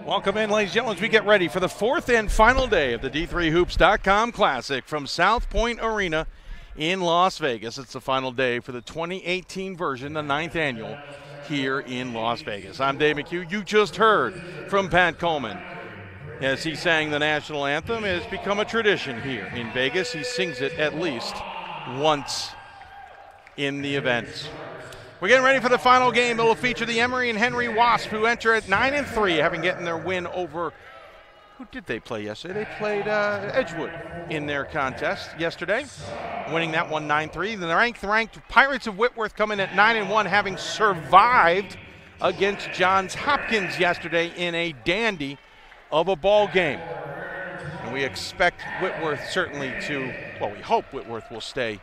Welcome in, ladies and gentlemen, as we get ready for the fourth and final day of the D3Hoops.com Classic from South Point Arena in Las Vegas. It's the final day for the 2018 version, the 9th annual, here in Las Vegas. I'm Dave McHugh. You just heard from Pat Coleman as he sang the national anthem. It has become a tradition here in Vegas. He sings it at least once in the event. We're getting ready for the final game. It will feature the Emory and Henry Wasps, who enter at 9-3, having gotten their win over, who did they play yesterday? They played Edgewood in their contest yesterday, winning that one 9-3. The ranked Pirates of Whitworth come in at 9-1, having survived against Johns Hopkins yesterday in a dandy of a ball game. And we expect Whitworth certainly to, well, we hope Whitworth will stay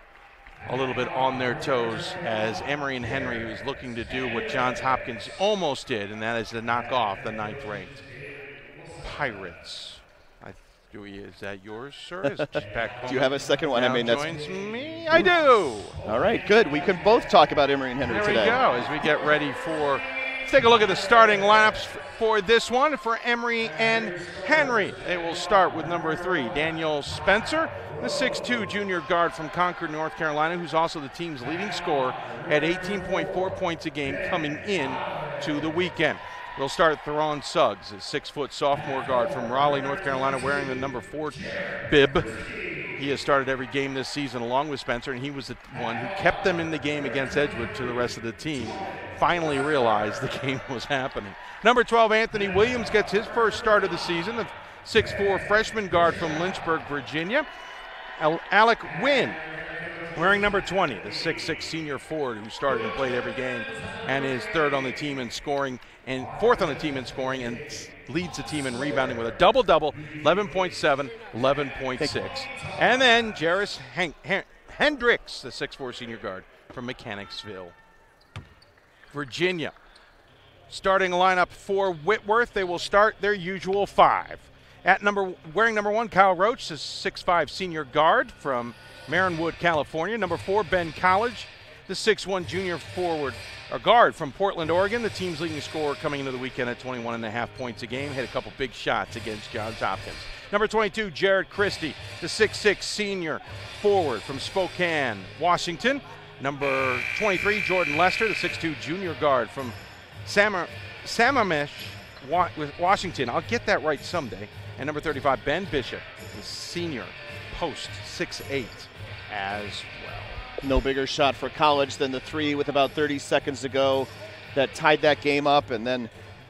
a little bit on their toes as Emory and Henry is looking to do what Johns Hopkins almost did, and that is to knock off the 9th-ranked Pirates. Is that yours, sir? Is Pat Do you have a second one? Joins me? I do. All right, good. We can both talk about Emory and Henry today. There we go. As we get ready for, let's take a look at the starting lineups for this one for Emory and Henry. They will start with number 3, Daniel Spencer, the 6'2" junior guard from Concord, North Carolina, who's also the team's leading scorer at 18.4 points a game coming in to the weekend. We'll start at Theron Suggs, a 6-foot sophomore guard from Raleigh, North Carolina, wearing the number 4 bib. He has started every game this season along with Spencer, and he was the one who kept them in the game against Edgewood to the rest of the team. Finally realized the game was happening. Number 12, Anthony Williams, gets his first start of the season, the 6'4" freshman guard from Lynchburg, Virginia. Alec Wynn, wearing number 20, the 6'6" senior forward who started and played every game and is third on the team in scoring and fourth on the team in scoring and leads the team in rebounding with a double-double, 11.7, 11.6. And then Jarris Hendricks, the 6'4" senior guard from Mechanicsville, Virginia. Starting lineup for Whitworth, they will start their usual 5. Wearing number 1, Kyle Roach, the 6'5" senior guard from Marinwood, California. Number 4, Ben College, the 6'1" junior guard from Portland, Oregon. The team's leading scorer coming into the weekend at 21.5 points a game. Hit a couple big shots against Johns Hopkins. Number 22, Jared Christie, the 6'6" senior forward from Spokane, Washington. Number 23, Jordan Lester, the 6'2" junior guard from Sammamish, Washington. I'll get that right someday. And number 35, Ben Bishop, the senior post, 6'8", as well. No bigger shot for College than the 3 with about 30 seconds to go that tied that game up. And then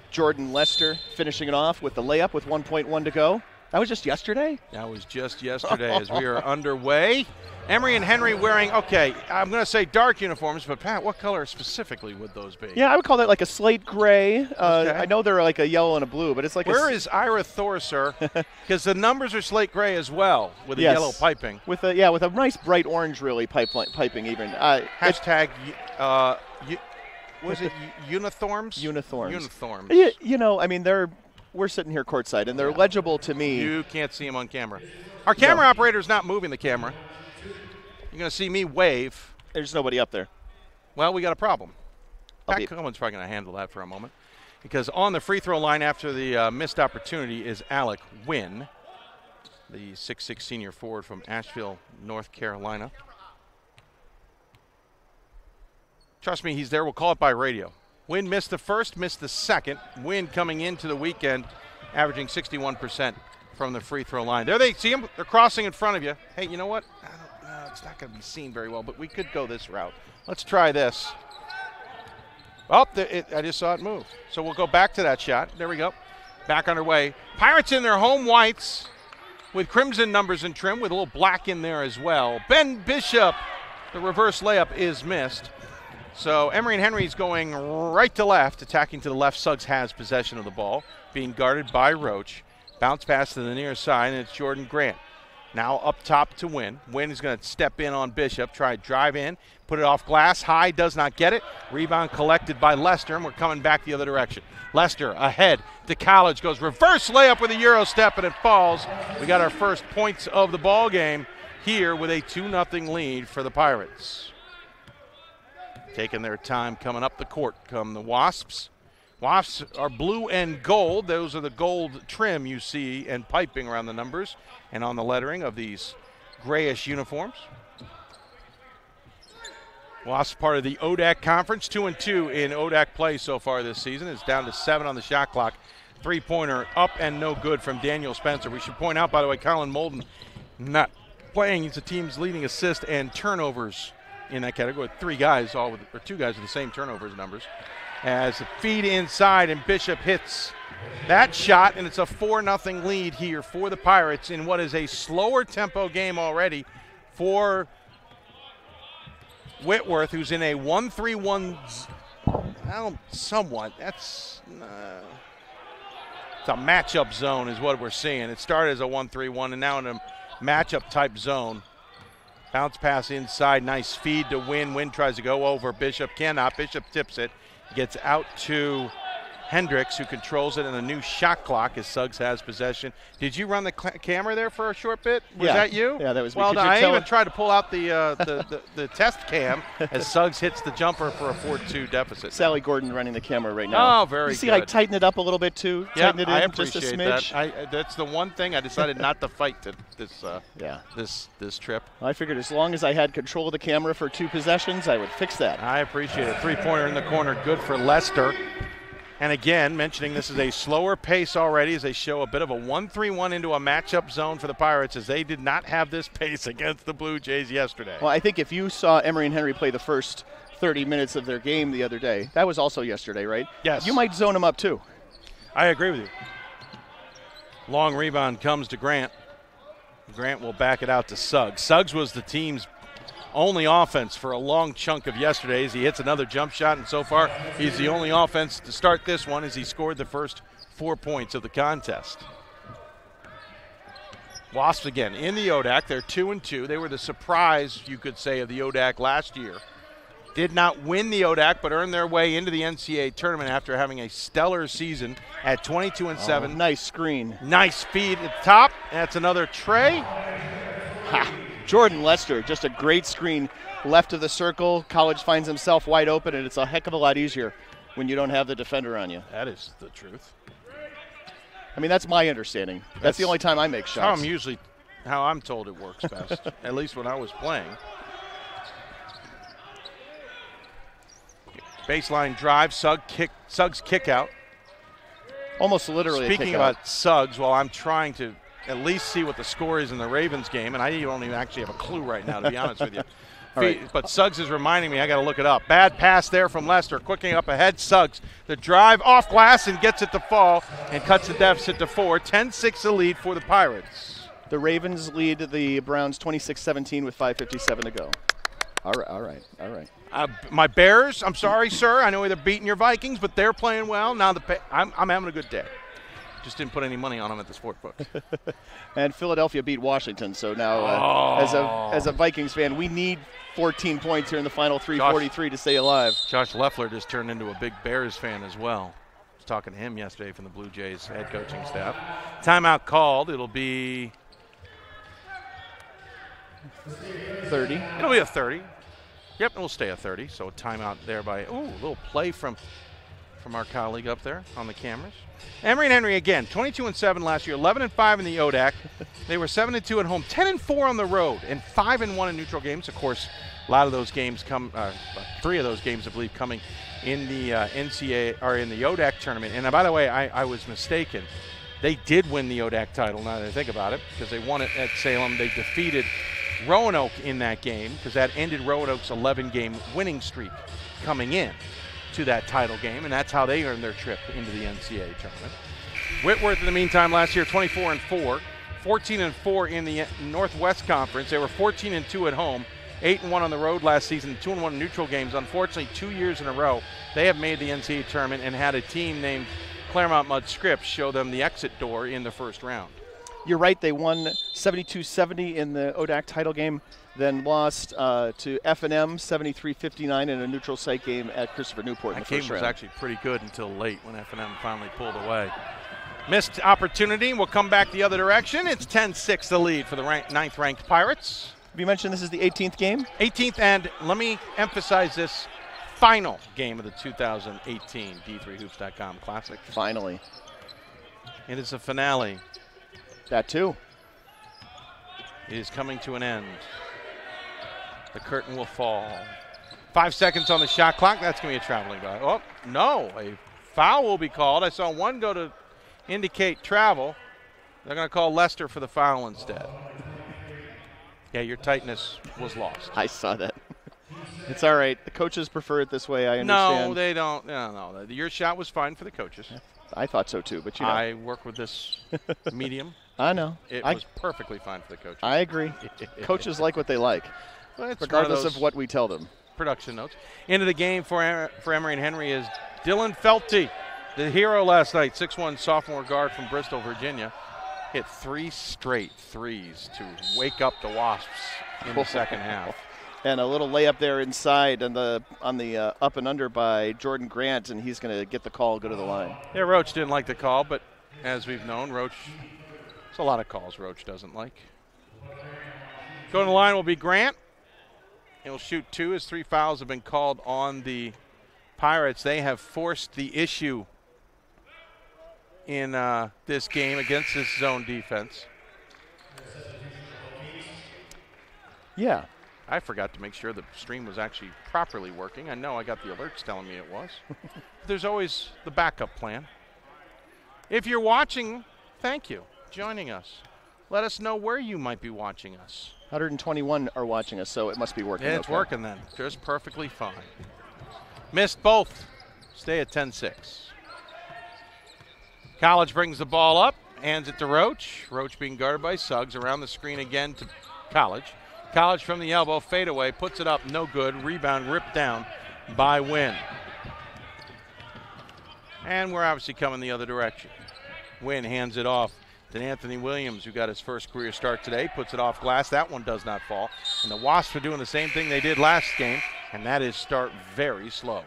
Jordan Lester finishing it off with the layup with 1.1 to go. That was just yesterday? That was just yesterday as we are underway. Emory and Henry wearing, okay, I'm going to say dark uniforms, but Pat, what color specifically would those be? Yeah, I would call that like a slate gray. Okay. I know they're like a yellow and a blue, but it's like Where is Ira Thor, sir? Because the numbers are slate gray as well with the yellow piping. With a nice bright orange, really, piping even. Hashtag, was it Unithorms? Unithorms. You know, I mean, we're sitting here courtside, and they're legible to me. You can't see them on camera. Our camera operator's not moving the camera. You're going to see me wave. There's nobody up there. Well, we got a problem. Pat Coleman's probably going to handle that for a moment. Because on the free throw line after the missed opportunity is Alec Wynn, the 6'6" senior forward from Asheville, North Carolina. Trust me, he's there. We'll call it by radio. Wynn missed the first, missed the second. Wynn coming into the weekend, averaging 61% from the free throw line. There they see him. They're crossing in front of you. Hey, you know what? It's not going to be seen very well, but we could go this route. Let's try this. Oh, I just saw it move. So we'll go back to that shot. There we go. Back underway. Pirates in their home whites with crimson numbers and trim with a little black in there as well. Ben Bishop, the reverse layup is missed. So Emory and Henry's going right to left, attacking to the left. Suggs has possession of the ball, being guarded by Roach. Bounce pass to the near side, and it's Jordan Grant. Now up top to Wynn. Wynn is going to step in on Bishop, try to drive in, put it off glass. High, does not get it. Rebound collected by Lester, and we're coming back the other direction. Lester ahead to College, goes reverse layup with a Euro step, and it falls. We got our first points of the ball game here with a 2-0 lead for the Pirates. Taking their time coming up the court come the Wasps. Wasps are blue and gold. Those are the gold trim you see and piping around the numbers and on the lettering of these grayish uniforms. Wasps part of the ODAC conference, 2-2 in ODAC play so far this season. It's down to 7 on the shot clock. Three-pointer up and no good from Daniel Spencer. We should point out, by the way, Colin Molden not playing. He's the team's leading assist and turnovers in that category. 2 guys with the same turnovers numbers. As a feed inside and Bishop hits that shot, and it's a 4-0 lead here for the Pirates in what is a slower tempo game already for Whitworth, who's in a 1-3-1, somewhat. That's it's a matchup zone is what we're seeing. It started as a 1-3-1 and now in a matchup type zone. Bounce pass inside, nice feed to Wynn. Wynn tries to go over. Bishop cannot. Bishop tips it. Gets out to Hendricks, who controls it in a new shot clock as Suggs has possession. Did you run the camera there for a short bit? Was that you? Yeah, that was me. Well done. I even tried to pull out the test cam as Suggs hits the jumper for a 4-2 deficit. Sally Gordon running the camera right now. Oh, very good. You see I tighten it up a little bit too? Yeah, tighten it in I appreciate just a smidge. that. That's the one thing I decided not to fight this trip. I figured as long as I had control of the camera for 2 possessions, I would fix that. I appreciate it. Three-pointer in the corner, good for Lester. And again, mentioning this is a slower pace already as they show a bit of a 1-3-1 into a matchup zone for the Pirates, as they did not have this pace against the Blue Jays yesterday. Well, I think if you saw Emory and Henry play the first 30 minutes of their game the other day, that was also yesterday, right? Yes. You might zone them up too. I agree with you. Long rebound comes to Grant. Grant will back it out to Suggs. Suggs was the team's only offense for a long chunk of yesterday as he hits another jump shot, and so far he's the only offense to start this one as he scored the first 4 points of the contest. Wasps again in the ODAC. They're 2-2. They were the surprise, you could say, of the ODAC last year. Did not win the ODAC, but earned their way into the NCAA tournament after having a stellar season at 22-7. Oh, nice screen. Nice feed at the top. That's another tray. Ha. Jordan Lester, just a great screen left of the circle. College finds himself wide open, and it's a heck of a lot easier when you don't have the defender on you. That is the truth. I mean, that's my understanding. That's the only time I make shots. How I'm told it works best, at least when I was playing. Baseline drive, Suggs kick out. Almost literally Speaking a kick out. about Suggs, while I'm trying to at least see what the score is in the Ravens game, and I don't even actually have a clue right now, to be honest with you. Right. But Suggs is reminding me I got to look it up. Bad pass there from Lester, quicking up ahead. Suggs, the drive off glass and gets it to fall and cuts the deficit to 4. 10-6 the lead for the Pirates. The Ravens lead the Browns 26-17 with 5:57 to go. All right. My Bears, I'm sorry, sir. I know they're beating your Vikings, but they're playing well. Now I'm having a good day. Just didn't put any money on them at the sport book. And Philadelphia beat Washington, so now as a Vikings fan, we need 14 points here in the final 3:43 to stay alive. Josh Leffler just turned into a big Bears fan as well. I was talking to him yesterday from the Blue Jays head coaching staff. Timeout called. It'll be 30. It'll be a 30. Yep, and we'll stay at 30. So a timeout there by a little play from our colleague up there on the cameras. Emory and Henry again, 22-7 last year, 11-5 in the ODAC. They were 7-2 at home, 10-4 on the road, and 5-1 in neutral games. Of course, a lot of those games 3 of those games, I believe, coming in the NCAA or in the ODAC tournament. And by the way, I was mistaken. They did win the ODAC title. Now that I think about it, because they won it at Salem. They defeated Roanoke in that game because that ended Roanoke's 11-game winning streak coming in to that title game, and that's how they earned their trip into the NCAA tournament. Whitworth, in the meantime, last year 24-4, 14-4 in the Northwest Conference. They were 14-2 at home, 8-1 on the road last season, 2-1 in neutral games. Unfortunately, 2 years in a row, they have made the NCAA tournament and had a team named Claremont Mudd Scripps show them the exit door in the first round. You're right, they won 72-70 in the ODAC title game, then lost to F&M 73-59 in a neutral site game at Christopher Newport in the first round. That game was actually pretty good until late when F&M finally pulled away. Missed opportunity. We'll come back the other direction. It's 10-6 the lead for the 9th-ranked Pirates. Have you mentioned this is the 18th game? 18th, and let me emphasize this, final game of the 2018 D3Hoops.com Classic. Finally. It is a finale. That too. It is coming to an end. The curtain will fall. 5 seconds on the shot clock. That's going to be a traveling foul. Oh, no. A foul will be called. I saw one go to indicate travel. They're going to call Lester for the foul instead. Yeah, your tightness was lost. I saw that. It's all right. The coaches prefer it this way, I understand. No, they don't. No. Your shot was fine for the coaches. I thought so too, but you know. I work with this medium. I know. It was perfectly fine for the coaches. I agree. Coaches like what they like, well, regardless of what we tell them. Production notes. Into the game for Emory Henry is Dylan Felty, the hero last night, 6'1" sophomore guard from Bristol, Virginia. Hit 3 straight threes to wake up the Wasps in the second half. And a little layup there inside on the up and under by Jordan Grant, and he's going to get the call, go to the line. Yeah, Roach didn't like the call, but as we've known, Roach, there's a lot of calls Roach doesn't like. Going to the line will be Grant. He'll shoot 2. His 3 fouls have been called on the Pirates. They have forced the issue in this game against this zone defense. Yeah. I forgot to make sure the stream was actually properly working. I know I got the alerts telling me it was. There's always the backup plan. If you're watching, thank you for joining us. Let us know where you might be watching us. 121 are watching us, so it must be working. Yeah, it's okay. working then. Just perfectly fine. Missed both. Stay at 10-6. College brings the ball up, hands it to Roach. Roach being guarded by Suggs. Around the screen again to College. College from the elbow, fadeaway, puts it up, no good. Rebound ripped down by Wynn. And we're obviously coming the other direction. Wynn hands it off to Anthony Williams, who got his first career start today, puts it off glass. That one does not fall. And the Wasps are doing the same thing they did last game, and that is start very slow.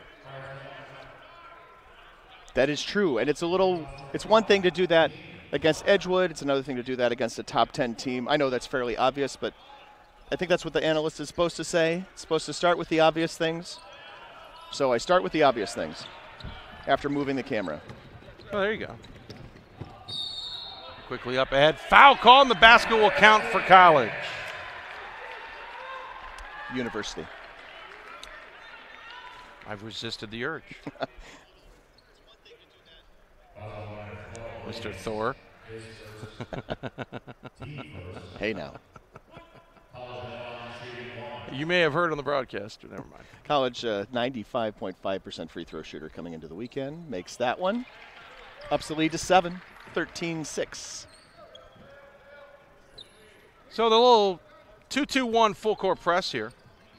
That is true, and it's one thing to do that against Edgewood. It's another thing to do that against a top 10 team. I know that's fairly obvious, but I think that's what the analyst is supposed to say. It's supposed to start with the obvious things. So I start with the obvious things after moving the camera. Oh, there you go. Quickly up ahead. Foul call, and the basket will count for College. University. I've resisted the urge. Mr. Thor. Hey now. You may have heard on the broadcast, but never mind. College 95.5% free throw shooter coming into the weekend. Makes that one. Ups the lead to 7, 13-6. So the little 2-2-1 full court press here.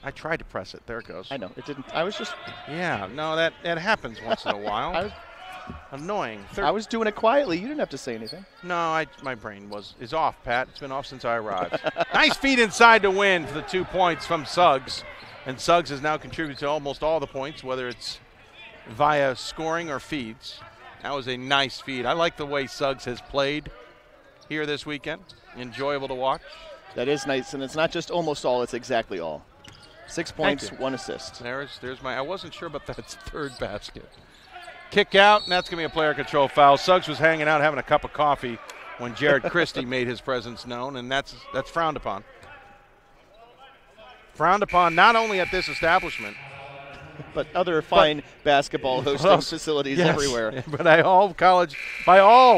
I tried to press it. There it goes. I know. It didn't. I was just. Yeah, no, that happens once in a while. Annoying. I was doing it quietly. You didn't have to say anything. No, my brain is off, Pat. It's been off since I arrived. Nice feed inside to win for the 2 points from Suggs. And Suggs has now contributed to almost all the points, whether it's via scoring or feeds. That was a nice feed. I like the way Suggs has played here this weekend. Enjoyable to watch. That is nice, and it's not just almost all, it's exactly all. 6 points, 1 assist. There's my. I wasn't sure about that third basket. Kick out, and that's going to be a player control foul. Suggs was hanging out having a cup of coffee when Jared Christie made his presence known, and that's frowned upon. Frowned upon not only at this establishment, but other fine basketball hosting facilities everywhere. But by all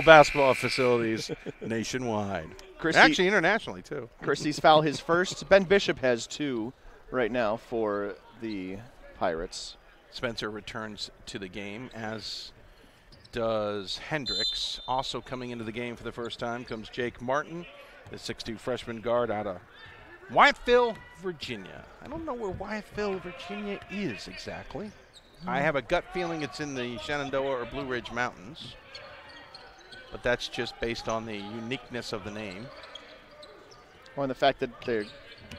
basketball facilities nationwide. Actually, internationally, too. Christie's foul his first. Ben Bishop has 2 right now for the Pirates. Spencer returns to the game, as does Hendricks. Also coming into the game for the first time comes Jake Martin, the 6'2" freshman guard out of Wyethville, Virginia. I don't know where Wyethville, Virginia is exactly. I have a gut feeling it's in the Shenandoah or Blue Ridge Mountains, but that's just based on the uniqueness of the name. Well, and the fact that they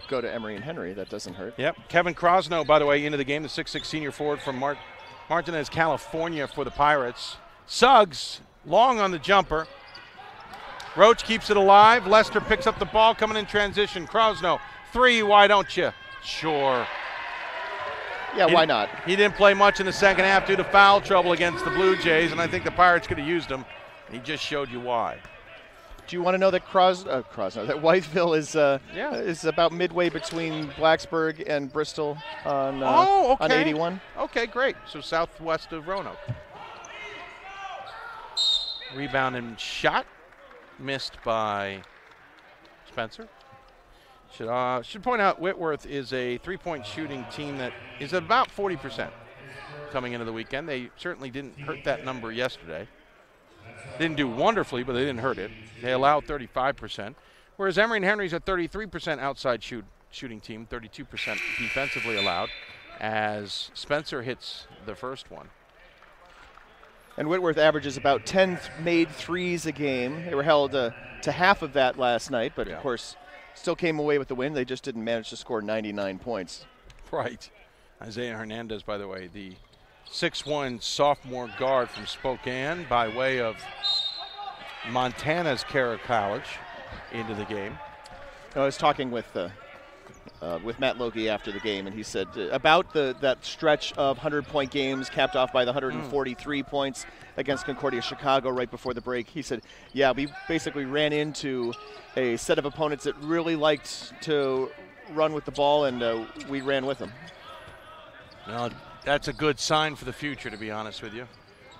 go to Emory and Henry, that doesn't hurt. Yep. Kevin Crosno, by the way, into the game, the 6'6" senior forward from Martinez, California for the Pirates. Suggs, long on the jumper. Roach keeps it alive. Lester picks up the ball, coming in transition. Crosno, 3, why don't you? Sure. Yeah, why not? He didn't play much in the second half due to foul trouble against the Blue Jays, and I think the Pirates could have used him. He just showed you why. Do you want to know that that Whiteville is about midway between Blacksburg and Bristol on on 81? Okay, great. So southwest of Roanoke. Rebound and shot missed by Spencer. Should point out Whitworth is a three-point shooting team that is about 40% coming into the weekend. They certainly didn't hurt that number yesterday. Didn't do wonderfully, but they didn't hurt it. They allowed 35%, whereas Emory Henry's a 33% outside shooting team, 32% defensively allowed, as Spencer hits the first one. And Whitworth averages about 10 made threes a game. They were held to half of that last night, but of course still came away with the win. They just didn't manage to score 99 points. Right. Isaiah Hernandez, by the way, the 6'1" sophomore guard from Spokane by way of Montana's Carroll College into the game. I was talking with Matt Logie after the game, and he said about that stretch of 100-point games capped off by the 143 points against Concordia Chicago right before the break. He said, yeah, we basically ran into a set of opponents that really liked to run with the ball, and we ran with them. Well, that's a good sign for the future, to be honest with you.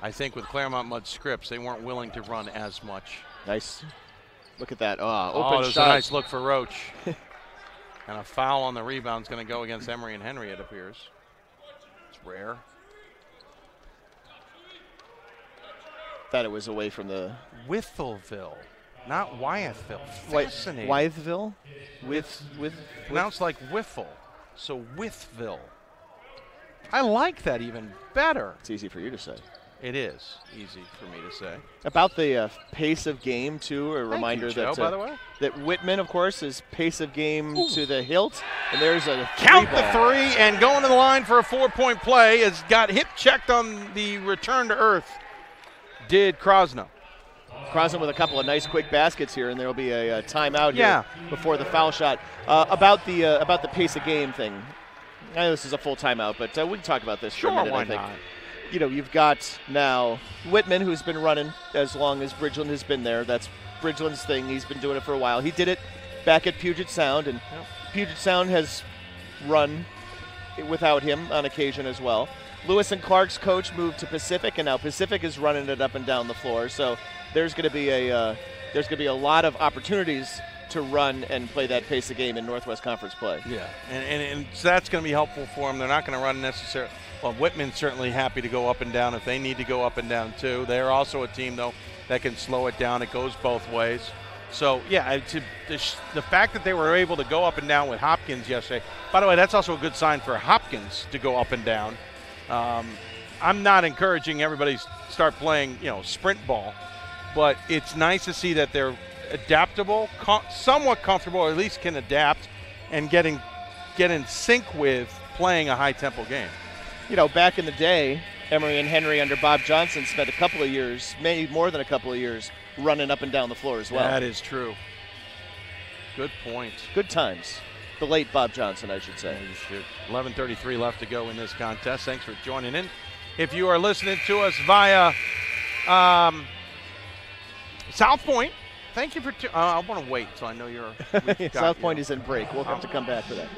I think with Claremont Mudd Scripps, they weren't willing to run as much. Nice. Look at that. Open there's shot. A nice look for Roach. And a foul on the rebound is going to go against Emory and Henry, it appears. It's rare. Thought it was away from the... Withleville, not Wyethville. Fascinating. Wyethville? Pronounced like Whiffle, so Withville. I like that even better. It's easy for you to say. It is easy for me to say. About the pace of game, too, a reminder you, Joe, that by the way. That Whitman, of course, is pace of game to the hilt. And there's a count ball. The three and going to the line for a 4-point play. Has got hip checked on the return to earth. Did Krosno. Krosno with a couple of nice quick baskets here, and there will be a timeout here before the foul shot. About the pace of game thing. I know this is a full timeout, but we can talk about this for a minute, why I think. not? You know, you've got now Whitman, who's been running as long as Bridgeland has been there. That's Bridgeland's thing. He's been doing it for a while. He did it back at Puget Sound, and Puget Sound has run without him on occasion as well. Lewis and Clark's coach moved to Pacific, and now Pacific is running it up and down the floor. So there's going to be a lot of opportunities to run and play that pace of game in Northwest Conference play. Yeah, and so that's going to be helpful for them. They're not going to run necessarily. Well, Whitman's certainly happy to go up and down if they need to go up and down too. They're also a team, though, that can slow it down. It goes both ways. So, yeah, the fact that they were able to go up and down with Hopkins yesterday, by the way, that's also a good sign for Hopkins to go up and down. I'm not encouraging everybody to start playing, sprint ball, but it's nice to see that they're adaptable, somewhat comfortable, or at least can adapt and get in sync with playing a high-tempo game. Back in the day, Emory and Henry under Bob Johnson spent a couple of years, maybe more than a couple of years, running up and down the floor as well. That is true. Good point. Good times. The late Bob Johnson, I should say. 11:33 left to go in this contest. Thanks for joining in. If you are listening to us via South Point, thank you for I want to wait until I know you're South Point is in break. We'll have to come back for that.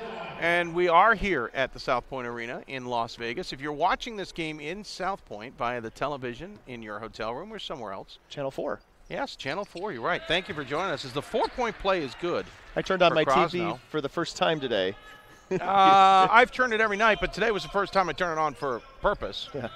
And we are here at the South Point Arena in Las Vegas. If you're watching this game in South Point via the television in your hotel room or somewhere else. Channel 4. Yes, Channel 4. You're right. Thank you for joining us. As the 4-point play is good. I turned on my TV for the first time today. I've turned it every night, but today was the first time I turned it on for purpose. Yeah.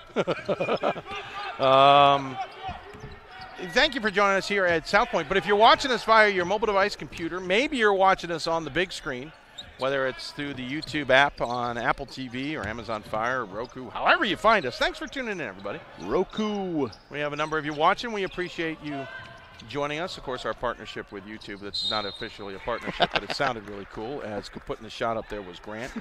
Thank you for joining us here at South Point. But if you're watching us via your mobile device computer, maybe you're watching us on the big screen, whether it's through the YouTube app on Apple TV or Amazon Fire or Roku, however you find us. Thanks for tuning in, everybody. Roku. We have a number of you watching. We appreciate you joining us. Of course, our partnership with YouTube, that's not officially a partnership, but it sounded really cool, as putting the shot up there was Grant,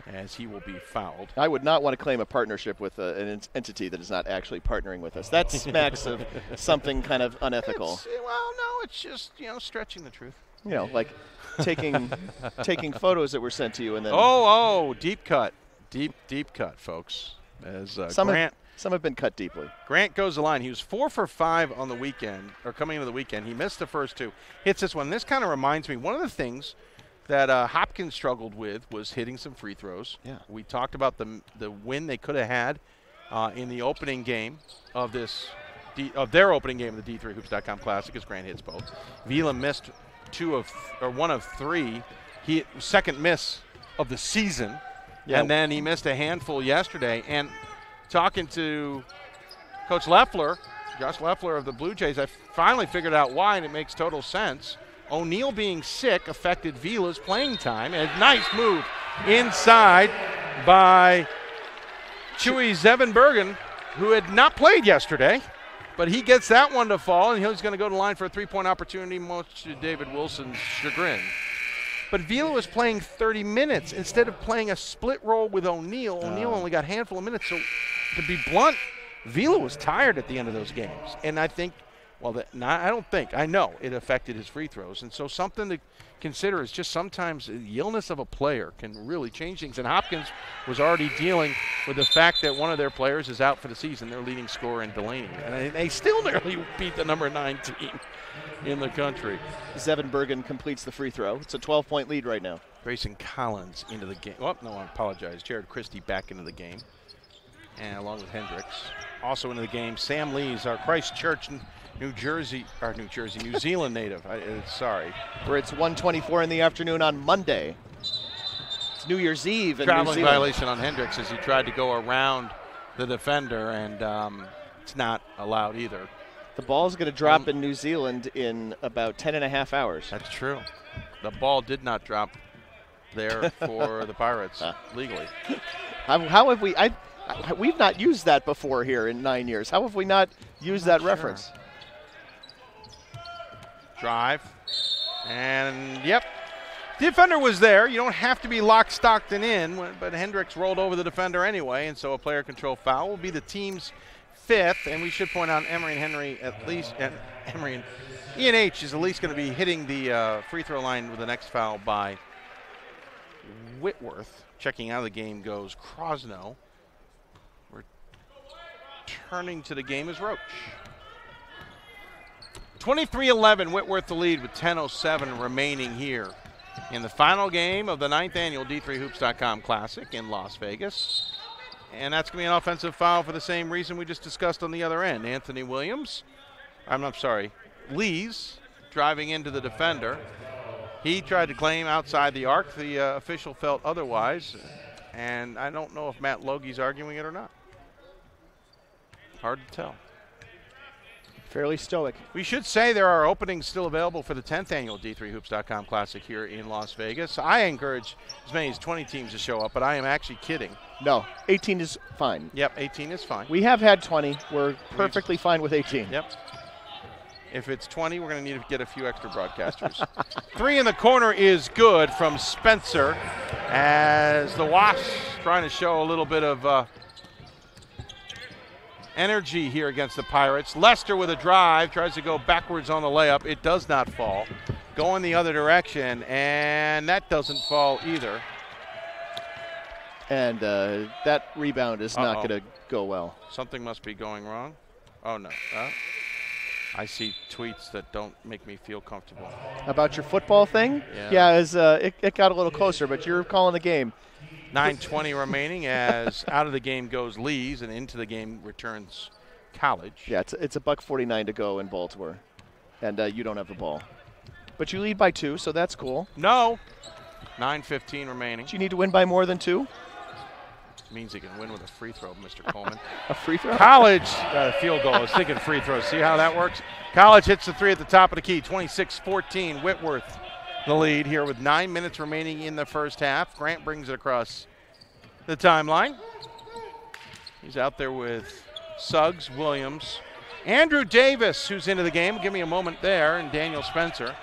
as he will be fouled. I would not want to claim a partnership with an entity that is not actually partnering with us. That smacks of something kind of unethical. It's just, stretching the truth. Like taking photos that were sent to you and then. Oh, deep cut. Deep, deep cut, folks. As Some Grant. Some have been cut deeply. Grant goes the line. He was 4 for 5 on the weekend, or coming into the weekend. He missed the first 2. Hits this one. This kind of reminds me, one of the things that Hopkins struggled with was hitting some free throws. Yeah. We talked about the win they could have had in the opening game of their opening game of the D3Hoops.com Classic, as Grant hits both. Vila missed 1 of 3. He second miss of the season, and then he missed a handful yesterday. And talking to Coach Loeffler, Josh Loeffler of the Blue Jays, I finally figured out why, and it makes total sense. O'Neal being sick affected Vila's playing time. A nice move inside by Chewy Zevenbergen, who had not played yesterday, but he gets that one to fall, and he's going to go to the line for a three-point opportunity, much to David Wilson's chagrin. But Vila was playing 30 minutes instead of playing a split role with O'Neal. O'Neal only got a handful of minutes, so to be blunt, Vila was tired at the end of those games. And I think, I know it affected his free throws. And so something to consider is just sometimes the illness of a player can really change things. And Hopkins was already dealing with the fact that one of their players is out for the season, their leading scorer in Delaney. And they still nearly beat the number 9 team in the country. Zevenbergen completes the free throw. It's a 12-point lead right now. Grayson Collins into the game. Oh, no, I apologize. Jared Christie back into the game, and along with Hendricks. Also into the game, Sam Lees, our Christchurch, New Zealand native. Sorry. Where it's 1:24 in the afternoon on Monday. It's New Year's Eve in New Traveling Zealand. violation on Hendricks as he tried to go around the defender, and it's not allowed either. The ball's going to drop in New Zealand in about 10 and a half hours. That's true. The ball did not drop there for the Pirates legally. How have we? We've not used that before here in 9 years. How have we not used that reference? Drive, and yep, defender was there. You don't have to be locked, stocked, and in, but Hendricks rolled over the defender anyway, and so a player control foul will be the team's 5th. And we should point out Emory Henry Ian H is at least going to be hitting the free throw line with the next foul by Whitworth. Checking out of the game goes Krosno. Returning to the game is Roach. 23-11, Whitworth the lead with 10:07 remaining here in the final game of the 9th annual D3Hoops.com Classic in Las Vegas. And that's going to be an offensive foul for the same reason we just discussed on the other end. Anthony Williams, Lees driving into the defender. He tried to claim outside the arc. The official felt otherwise. And I don't know if Matt Logie's arguing it or not. Hard to tell. Fairly stoic. We should say there are openings still available for the 10th annual D3Hoops.com Classic here in Las Vegas. I encourage as many as 20 teams to show up, but I am actually kidding. No, 18 is fine. Yep, 18 is fine. We have had 20. We're perfectly fine with 18. Yep. If it's 20, we're going to need to get a few extra broadcasters. 3 in the corner is good from Spencer as the Wasps trying to show a little bit of energy here against the Pirates. Lester with a drive, tries to go backwards on the layup. It does not fall. Going the other direction, and that doesn't fall either. And that rebound is not going to go well. Something must be going wrong. Oh, no. I see tweets that don't make me feel comfortable. About your football thing? Yeah, it got a little closer, but you're calling the game. 9:20 remaining as out of the game goes Lees and into the game returns College. Yeah, it's a $1:49 to go in Baltimore, and you don't have the ball. But you lead by 2, so that's cool. No. 9:15 remaining. Do you need to win by more than 2? Means he can win with a free throw, Mr. Coleman. A free throw? College, field goal. I was thinking free throw. See how that works? College hits the 3 at the top of the key. 26-14. Whitworth the lead here with 9 minutes remaining in the first half. Grant brings it across the timeline. He's out there with Suggs, Williams, Andrew Davis, who's into the game. Give me a moment there, and Daniel Spencer.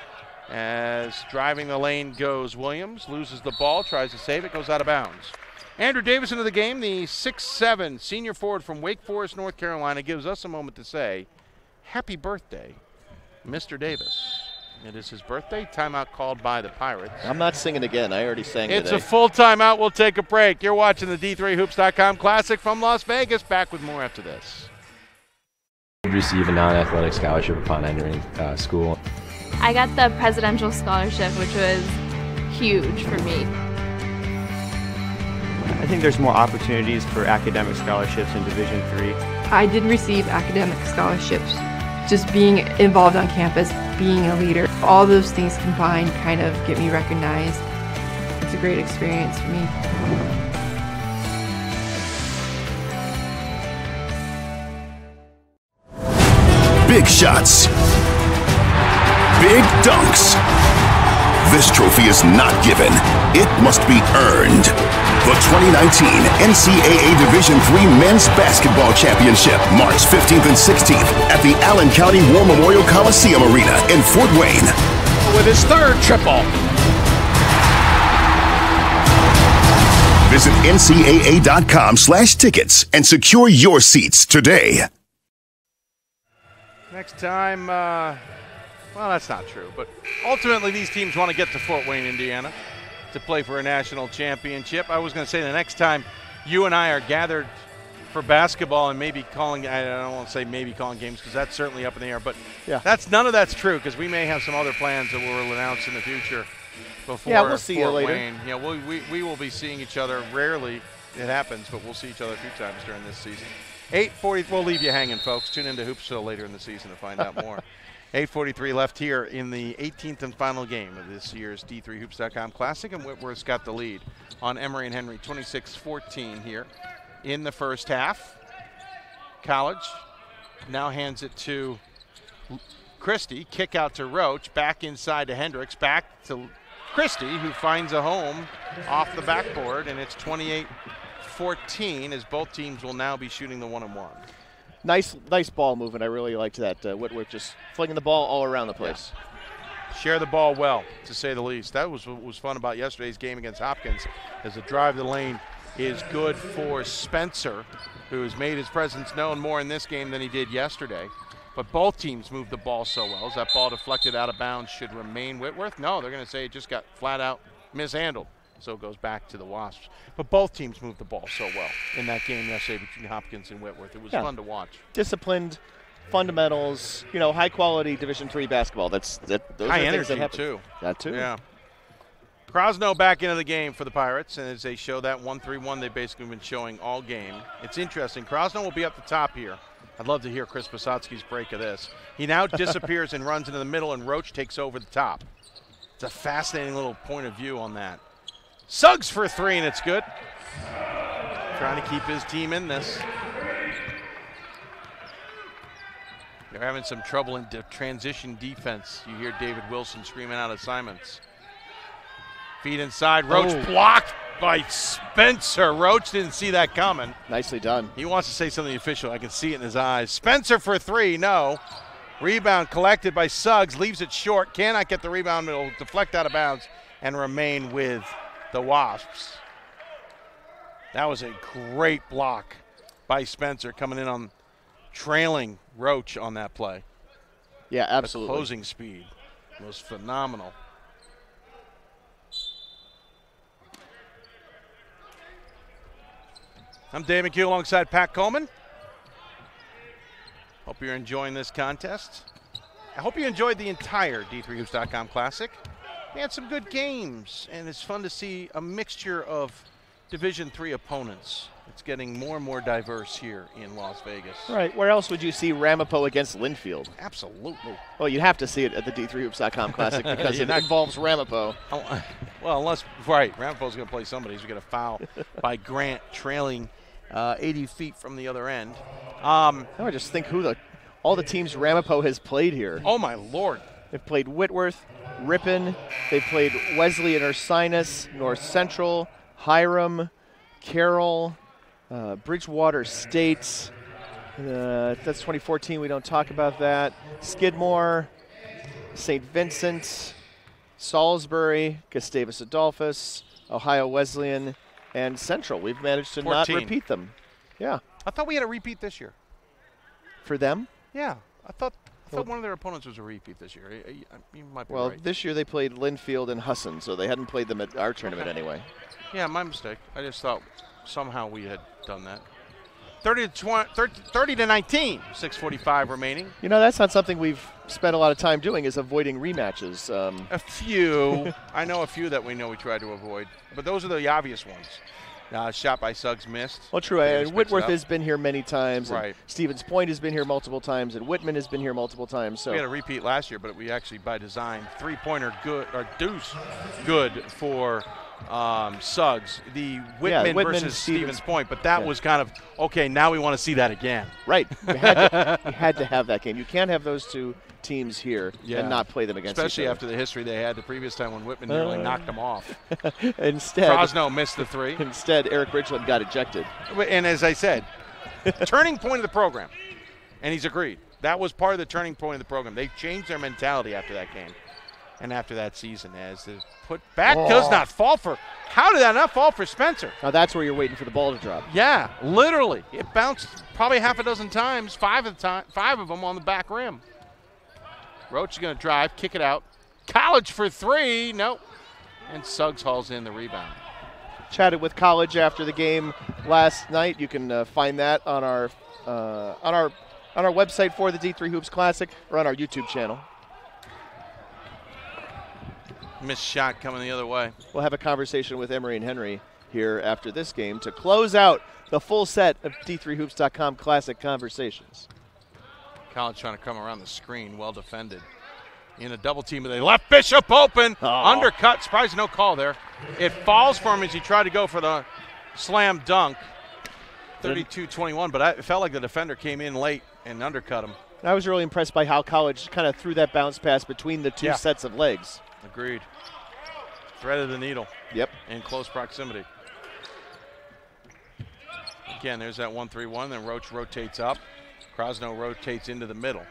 As driving the lane goes Williams, loses the ball, tries to save it, goes out of bounds. Andrew Davis into the game, the 6'7" senior forward from Wake Forest, North Carolina, gives us a moment to say, happy birthday, Mr. Davis. It is his birthday. Timeout called by the Pirates. I'm not singing again. I already sang It's today. a full timeout. We'll take a break. You're watching the D3Hoops.com Classic from Las Vegas. Back with more after this. Receive a non-athletic scholarship upon entering school. I got the presidential scholarship, which was huge for me. I think there's more opportunities for academic scholarships in Division III. I did receive academic scholarships. Just being involved on campus, being a leader, all those things combined kind of get me recognized. It's a great experience for me. Big shots. Big dunks. This trophy is not given. It must be earned. The 2019 NCAA Division III Men's Basketball Championship, March 15th and 16th at the Allen County War Memorial Coliseum Arena in Fort Wayne. With his third triple. Visit ncaa.com/tickets and secure your seats today. Next time, well, that's not true, but ultimately these teams want to get to Fort Wayne, Indiana to play for a national championship. I was going to say the next time you and I are gathered for basketball and maybe calling, I don't want to say maybe calling games because that's certainly up in the air, but Yeah. none of that's true because we may have some other plans that we'll announce in the future before Yeah, we'll see you Fort later. Wayne. Yeah, we will be seeing each other rarely. It happens, but we'll see each other a few times during this season. 8:40, we'll leave you hanging, folks. Tune into Hoopsville later in the season to find out more. 8:43 left here in the 18th and final game of this year's D3Hoops.com Classic, and Whitworth's got the lead on Emory and Henry, 26-14 here in the first half. College now hands it to Christie, kick out to Roach, back inside to Hendricks, back to Christie, who finds a home off the backboard, and it's 28-14 as both teams will now be shooting the 1-and-1. Nice ball movement. I really liked that. Whitworth just flinging the ball all around the place. Yeah. Share the ball well, to say the least. That was what was fun about yesterday's game against Hopkins, as the drive to the lane is good for Spencer, who has made his presence known more in this game than he did yesterday. But both teams moved the ball so well. Is that ball deflected out of bounds should remain Whitworth? No, they're going to say it just got flat out mishandled. So it goes back to the Wasps. But both teams moved the ball so well in that game yesterday between Hopkins and Whitworth. It was fun to watch. Disciplined, fundamentals, high quality Division III basketball. Those high are energy things that happen. too. That too. Yeah. Krosno back into the game for the Pirates, and as they show that 1-3-1 they've basically been showing all game. It's interesting. Krosno will be up the top here. I'd love to hear Chris Posadzki's break of this. He now disappears and runs into the middle, and Roach takes over the top. It's a fascinating little point of view on that. Suggs for three, and it's good. Trying to keep his team in this. They're having some trouble in transition defense. You hear David Wilson screaming out assignments. Feed inside, Roach blocked by Spencer. Roach didn't see that coming. Nicely done. He wants to say something official. I can see it in his eyes. Spencer for three, no. Rebound collected by Suggs, leaves it short. Cannot get the rebound. It'll deflect out of bounds and remain with the Wasps. That was a great block by Spencer coming in on trailing Roach on that play. Yeah, absolutely. The closing speed was phenomenal. I'm Dave McHugh alongside Pat Coleman. Hope you're enjoying this contest. I hope you enjoyed the entire D3Hoops.com Classic. We had some good games, and it's fun to see a mixture of Division III opponents. It's getting more and more diverse here in Las Vegas. Right. Where else would you see Ramapo against Linfield? Absolutely. Well, you have to see it at the D3Hoops.com Classic because it involves Ramapo. Oh, well, unless, right, Ramapo's going to play somebody. He's going to get a foul by Grant trailing 80 feet from the other end. I just think all the teams Ramapo has played here. Oh, my Lord. They've played Whitworth, Ripon. They've played Wesley and Ursinus, North Central, Hiram, Carroll, Bridgewater State. That's 2014. We don't talk about that. Skidmore, St. Vincent, Salisbury, Gustavus Adolphus, Ohio Wesleyan, and Central. We've managed to 14. not repeat them. Yeah. I thought we had a repeat this year. For them? Yeah. I thought I thought one of their opponents was a repeat this year. You might be Well, right. this year they played Linfield and Husson, so they hadn't played them at our tournament anyway. Yeah, my mistake. I just thought somehow we had done that. 30 to 19, 6:45 remaining. You know, that's not something we've spent a lot of time doing, is avoiding rematches. A few. I know a few that we tried to avoid, but those are the obvious ones. Shot by Suggs missed. Well, true. And Whitworth has been here many times. Right. And Stevens Point has been here multiple times, and Whitman has been here multiple times. So we had a repeat last year, but we actually, by design, three-pointer good, or deuce good for Suggs. The Whitman versus Stevens Point, but that was kind of, okay, now we want to see that again. Right. You had to have that game. You can't have those two teams here and not play them against each other. Especially after the history they had the previous time when Whitman nearly knocked them off. Instead, Crosno missed the three. Instead, Eric Ridgeland got ejected. And as I said, turning point of the program, and he's agreed. That was part of the turning point of the program. They changed their mentality after that game and after that season, as the put back does not fall for. How did that not fall for Spencer? Now that's where you're waiting for the ball to drop. Yeah, literally. It bounced probably half a dozen times, five of them on the back rim. Roach is going to drive, kick it out. College for three. Nope. And Suggs hauls in the rebound. Chatted with College after the game last night. You can find that on our website for the D3 Hoops Classic or on our YouTube channel. Missed shot coming the other way. We'll have a conversation with Emory and Henry here after this game to close out the full set of D3Hoops.com Classic conversations. College trying to come around the screen, well defended. In a double team, they left Bishop open. Undercut, surprised no call there. It falls for him as he tried to go for the slam dunk. 32-21, but it felt like the defender came in late and undercut him. I was really impressed by how College kind of threw that bounce pass between the two sets of legs. Agreed. Threaded the needle. Yep. In close proximity. Again, there's that 1-3-1. Then Roach rotates up. Crosno rotates into the middle.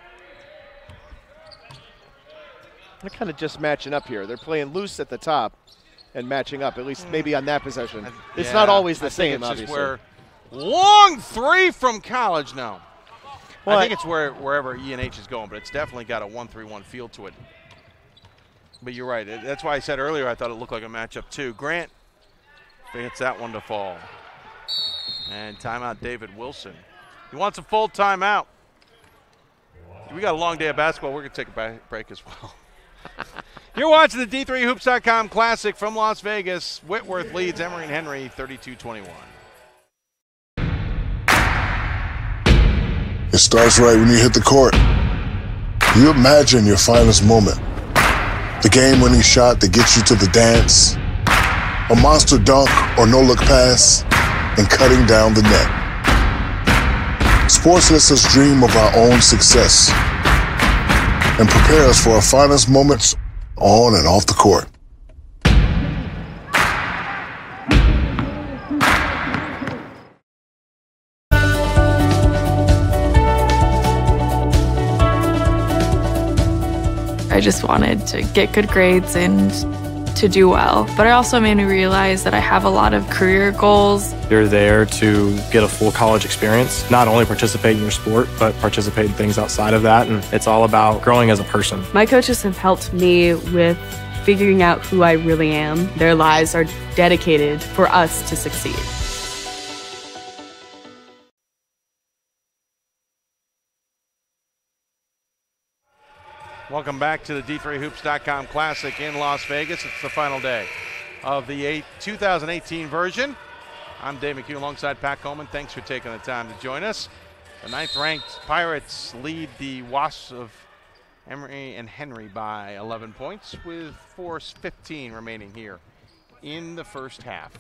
They're kind of just matching up here. They're playing loose at the top and matching up, at least maybe on that possession. It's not always the same, it's obviously. Just where long three from College now. Well, I think it's wherever E&H is going, but it's definitely got a 1-3-1 feel to it. But you're right. That's why I said earlier I thought it looked like a matchup too. Grant gets that one to fall. And timeout David Wilson. He wants a full timeout. We got a long day of basketball. We're going to take a break as well. You're watching the D3Hoops.com Classic from Las Vegas. Whitworth leads Emory Henry 32-21. It starts right when you hit the court. You imagine your finest moment. The game-winning shot that gets you to the dance. A monster dunk or no-look pass. And cutting down the net. Sports lets us dream of our own success and prepare us for our finest moments on and off the court. I just wanted to get good grades and to do well, but it also made me realize that I have a lot of career goals. You're there to get a full college experience, not only participate in your sport, but participate in things outside of that, and it's all about growing as a person. My coaches have helped me with figuring out who I really am. Their lives are dedicated for us to succeed. Welcome back to the D3Hoops.com Classic in Las Vegas. It's the final day of the 2018 version. I'm Dave McHugh alongside Pat Coleman. Thanks for taking the time to join us. The 9th-ranked Pirates lead the Wasps of Emory and Henry by 11 points with 4:15 remaining here in the first half.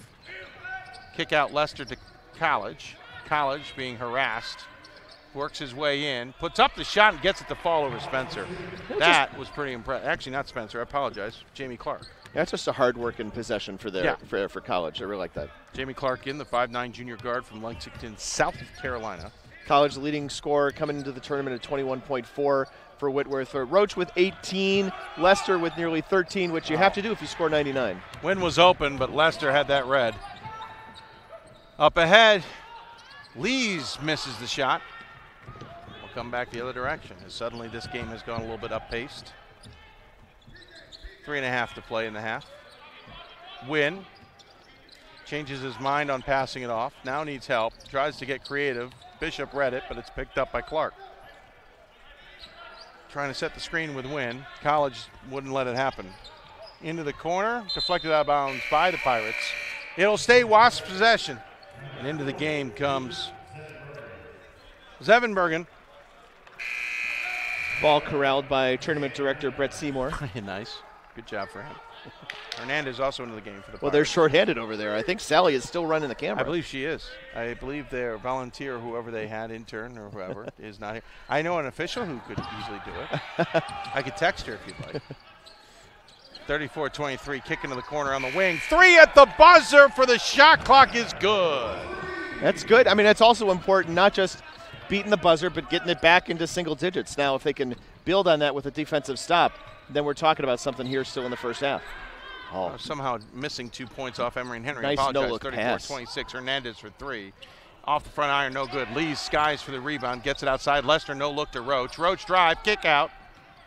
Kick out Lester to College. College being harassed. Works his way in, puts up the shot and gets it to fall over Spencer. That was pretty impressive. Actually, not Spencer. I apologize. Jamie Clark. That's just a hard-working possession for for College. I really like that. Jamie Clark in, the 5'9" junior guard from Lexington, South Carolina. College leading scorer coming into the tournament at 21.4 for Whitworth. Roach with 18, Lester with nearly 13, which you have to do if you score 99. Win was open, but Lester had that red. Up ahead, Lees misses the shot. come back the other direction as suddenly this game has gone a little bit up-paced. 3.5 to play in the half. Wynn changes his mind on passing it off. Now needs help. Tries to get creative. Bishop read it, but it's picked up by Clark. Trying to set the screen with Wynn. College wouldn't let it happen. Into the corner, deflected out of bounds by the Pirates. It'll stay Wasps' possession. And into the game comes Zevenbergen. Ball corralled by tournament director Brett Seymour. Nice. Good job for him. Hernandez also into the game for the Pirates. Well, they're shorthanded over there. I think Sally is still running the camera. I believe she is. I believe their volunteer, whoever they had, intern or whoever, is not here. I know an official who could easily do it. I could text her if you'd like. 34-23, kick into the corner on the wing. 3 at the buzzer for the shot clock is good. That's good. I mean, that's also important, not just beating the buzzer, but getting it back into single digits. Now, if they can build on that with a defensive stop, then we're talking about something here still in the first half. Somehow missing 2 points off Emory Henry. Nice no-look pass. 34-26, Hernandez for 3. Off the front iron, no good. Lees skies for the rebound, gets it outside. Lester, no look to Roach. Roach drive, kick out.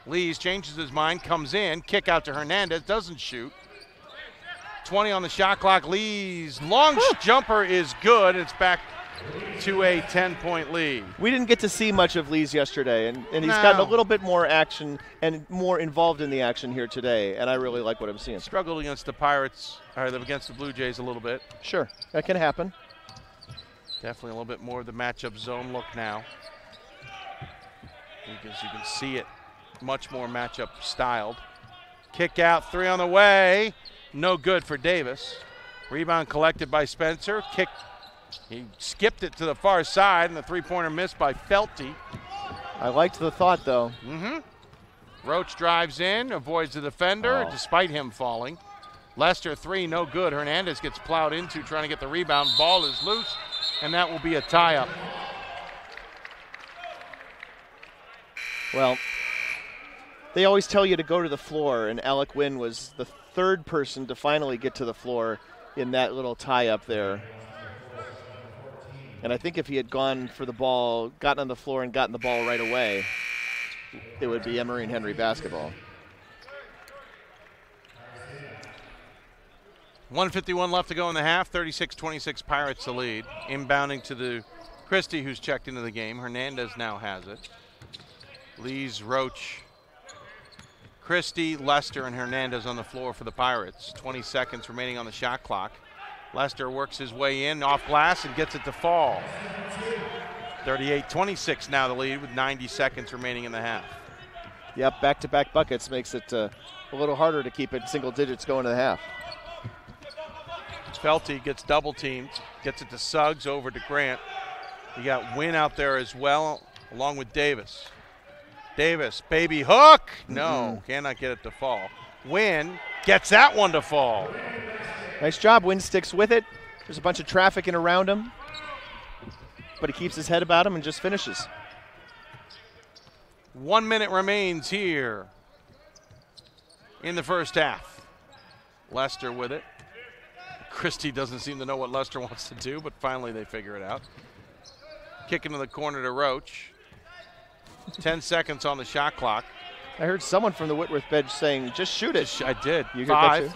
Lees changes his mind, comes in, kick out to Hernandez, doesn't shoot. 20 on the shot clock. Lees' long jumper is good. It's back to a 10-point lead. We didn't get to see much of Lees yesterday, and he's gotten a little bit more action and more involved in the action here today, and I really like what I'm seeing. Struggled against the Pirates, or against the Blue Jays a little bit. Sure, that can happen. Definitely a little bit more of the matchup zone look now. Because you can see it much more matchup styled. Kick out, 3 on the way. No good for Davis. Rebound collected by Spencer. He skipped it to the far side, and the three-pointer missed by Felty. I liked the thought, though. Roach drives in, avoids the defender, despite him falling. Lester, 3, no good. Hernandez gets plowed into trying to get the rebound. Ball is loose, and that will be a tie-up. Well, they always tell you to go to the floor, and Alec Wynn was the third person to finally get to the floor in that little tie-up there. And I think if he had gone for the ball, gotten on the floor and gotten the ball right away, it would be Emory Henry basketball. 1:51 left to go in the half. 36-26 Pirates the lead. Inbounding to the Christie, who's checked into the game. Hernandez now has it. Lees, Roach, Christie, Lester, and Hernandez on the floor for the Pirates. 20 seconds remaining on the shot clock. Lester works his way in off glass and gets it to fall. 38-26 now the lead with 90 seconds remaining in the half. Yep, back-to-back buckets makes it a little harder to keep it single digits going to the half. Felty gets double teamed, gets it to Suggs over to Grant. You got Wynn out there as well, along with Davis. Davis, baby hook. No, cannot get it to fall. Wynn gets that one to fall. Nice job. Wynn sticks with it. There's a bunch of traffic in around him, but he keeps his head about him and just finishes. 1 minute remains here in the first half. Lester with it. Christie doesn't seem to know what Lester wants to do, but finally they figure it out. Kick into the corner to Roach. 10 seconds on the shot clock. I heard someone from the Whitworth bench saying, just shoot it. I did. You 5.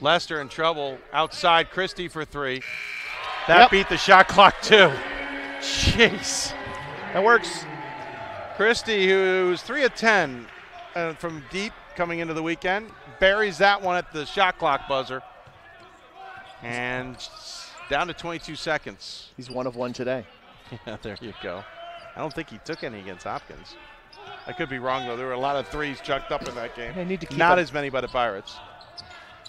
Lester in trouble. Outside, Christie for 3. That beat the shot clock too. Jeez. That works. Christie, who's 3 of 10 from deep coming into the weekend, buries that one at the shot clock buzzer. And down to 22 seconds. He's 1 of 1 today. Yeah, there you go. I don't think he took any against Hopkins. I could be wrong, though. There were a lot of threes chucked up in that game. They need to keep Not as many by the Pirates.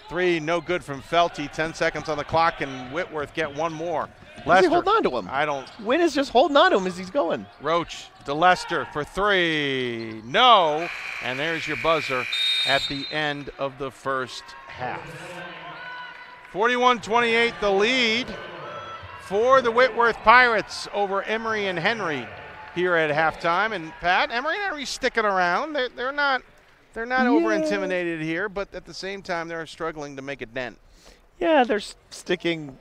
3, no good from Felty. 10 seconds on the clock, and Whitworth get one more. Lester, hold on to him. I don't. Wynn is just holding on to him as he's going. Roach to Lester for 3. No. And there's your buzzer at the end of the first half. 41-28, the lead for the Whitworth Pirates over Emory and Henry here at halftime. And Pat, Emory and Henry sticking around. They're not over intimidated here, but at the same time they're struggling to make a dent. Yeah, they're sticking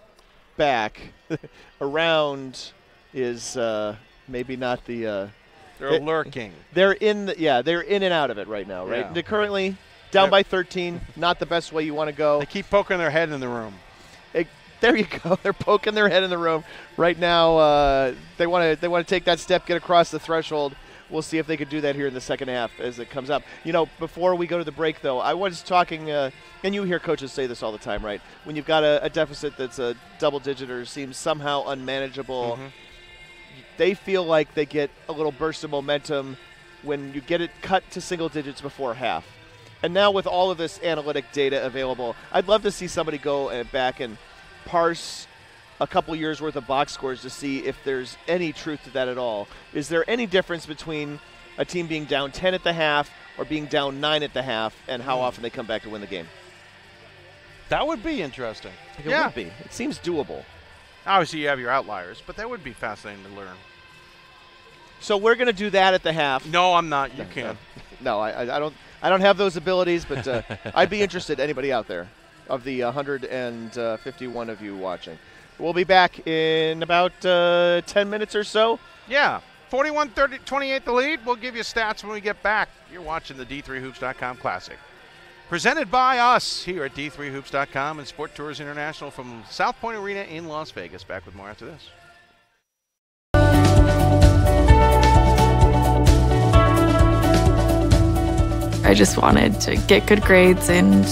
back. Around is maybe not the They're lurking. They're in and out of it right now, right? Yeah. They're currently down by 13, not the best way you want to go. They keep poking their head in the room. There you go. They're poking their head in the room right now. They want to take that step, get across the threshold. We'll see if they can do that here in the second half as it comes up. Before we go to the break, though, I was talking, and you hear coaches say this all the time, right? When you've got a deficit that's a double digit or seems somehow unmanageable, they feel like they get a little burst of momentum when you get it cut to single digits before half. And now with all of this analytic data available, I'd love to see somebody go back and parse a couple years worth of box scores to see if there's any truth to that at all. Is there any difference between a team being down 10 at the half or being down 9 at the half and how often they come back to win the game? That would be interesting. It would be. It seems doable. Obviously, you have your outliers, but that would be fascinating to learn. So we're going to do that at the half. No, I'm not. You can. No, I don't have those abilities, but I'd be interested, anybody out there, of the 151 of you watching. We'll be back in about 10 minutes or so. Yeah. 41-28 the lead. We'll give you stats when we get back. You're watching the D3Hoops.com Classic. Presented by us here at D3Hoops.com and Sport Tours International from South Point Arena in Las Vegas. Back with more after this. I just wanted to get good grades and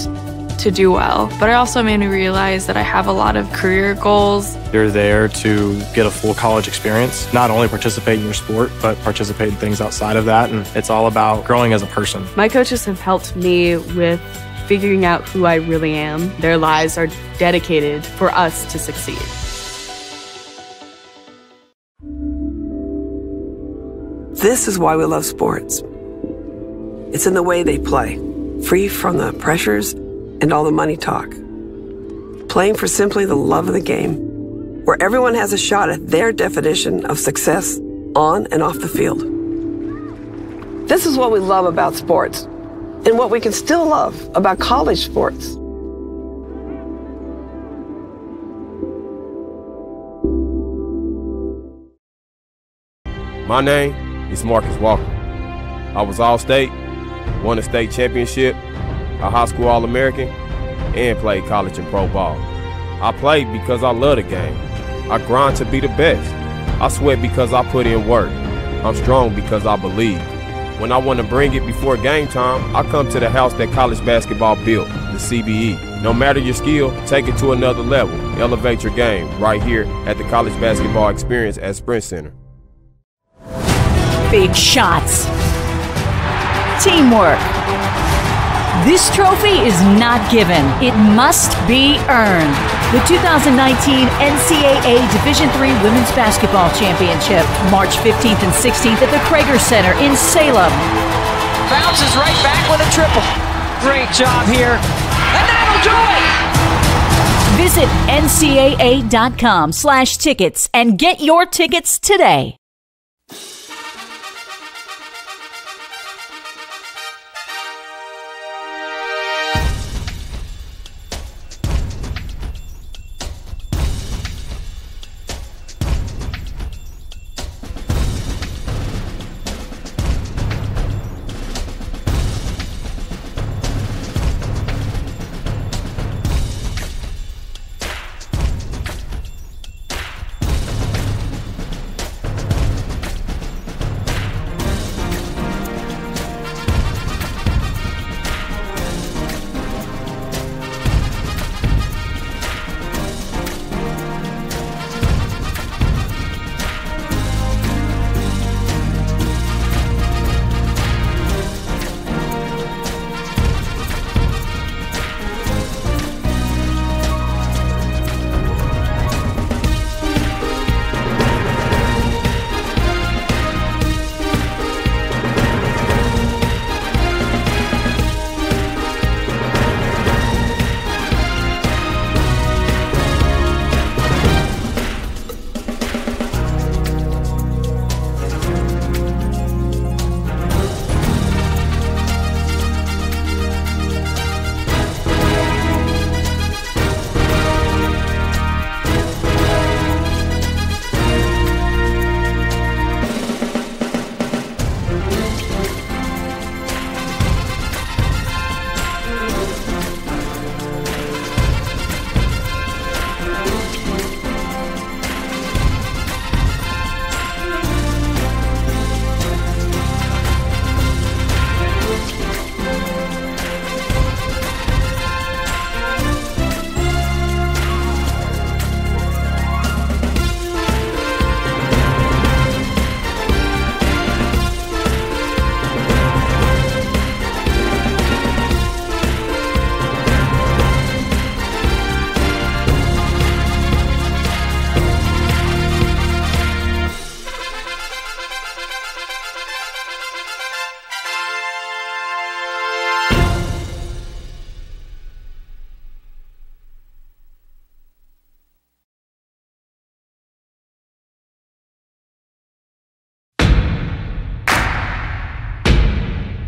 to do well. But it also made me realize that I have a lot of career goals. You're there to get a full college experience, not only participate in your sport, but participate in things outside of that. And it's all about growing as a person. My coaches have helped me with figuring out who I really am. Their lives are dedicated for us to succeed. This is why we love sports. It's in the way they play, free from the pressures and all the money talk. Playing for simply the love of the game, where everyone has a shot at their definition of success on and off the field. This is what we love about sports, and what we can still love about college sports. My name is Marcus Walker. I was All-State, won a state championship, a high school All-American, and played college and pro ball. I played because I love the game. I grind to be the best. I sweat because I put in work. I'm strong because I believe. When I want to bring it before game time, I come to the house that college basketball built, the CBE. No matter your skill, take it to another level. Elevate your game right here at the College Basketball Experience at Sprint Center. Big shots. Teamwork. This trophy is not given. It must be earned. The 2019 NCAA Division III Women's Basketball Championship, March 15th and 16th at the Krager Center in Salem. Bounces right back with a triple. Great job here. And that'll do it! Visit ncaa.com/tickets and get your tickets today.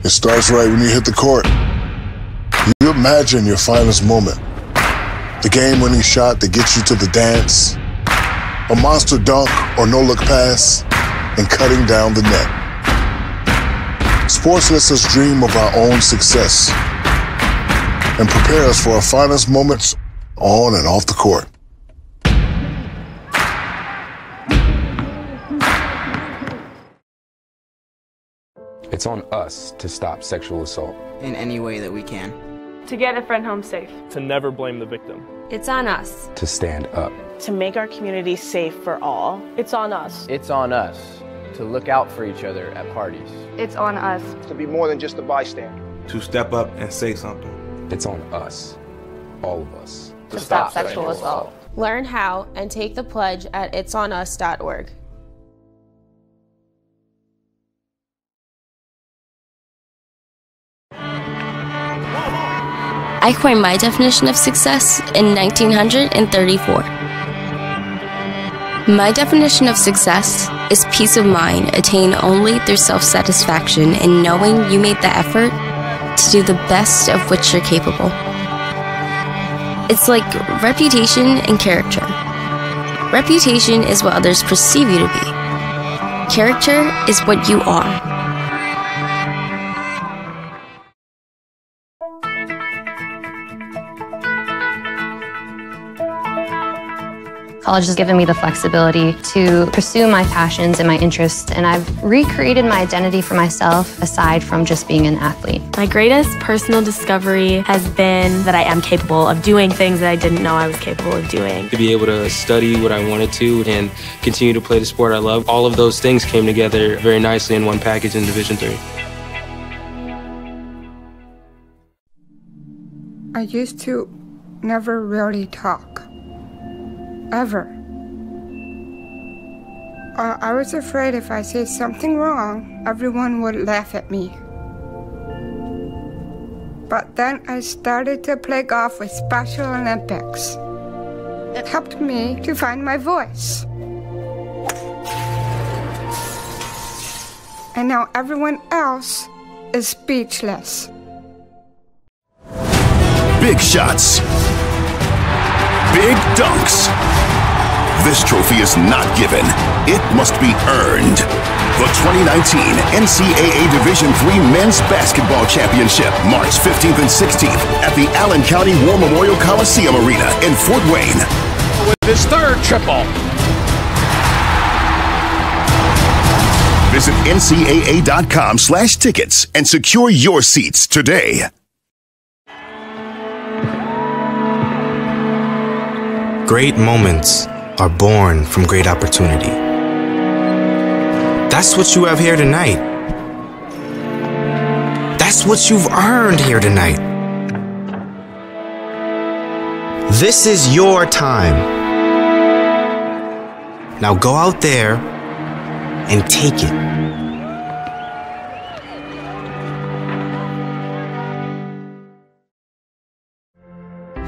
It starts right when you hit the court. You imagine your finest moment. The game-winning shot that gets you to the dance. A monster dunk or no-look pass, and cutting down the net. Sports lets us dream of our own success and prepare us for our finest moments on and off the court. It's on us to stop sexual assault in any way that we can. To get a friend home safe. To never blame the victim. It's on us. To stand up. To make our community safe for all. It's on us. It's on us to look out for each other at parties. It's on us. To be more than just a bystander. To step up and say something. It's on us, all of us. To stop sexual assault. Learn how and take the pledge at itsonus.org. I coined my definition of success in 1934. My definition of success is peace of mind attained only through self-satisfaction in knowing you made the effort to do the best of which you're capable. It's like reputation and character. Reputation is what others perceive you to be. Character is what you are. College has given me the flexibility to pursue my passions and my interests, and I've recreated my identity for myself aside from just being an athlete. My greatest personal discovery has been that I am capable of doing things that I didn't know I was capable of doing. To be able to study what I wanted to and continue to play the sport I love, all of those things came together very nicely in one package in Division III. I used to never really talk. Ever. I was afraid if I said something wrong, everyone would laugh at me. But then I started to play golf with Special Olympics. It helped me to find my voice. And now everyone else is speechless. Big shots. Big dunks. This trophy is not given. It must be earned. The 2019 NCAA Division III Men's Basketball Championship, March 15th and 16th at the Allen County War Memorial Coliseum Arena in Fort Wayne. With his third triple. Visit ncaa.com/tickets and secure your seats today. Great moments are born from great opportunity. That's what you have here tonight. That's what you've earned here tonight. This is your time. Now go out there and take it.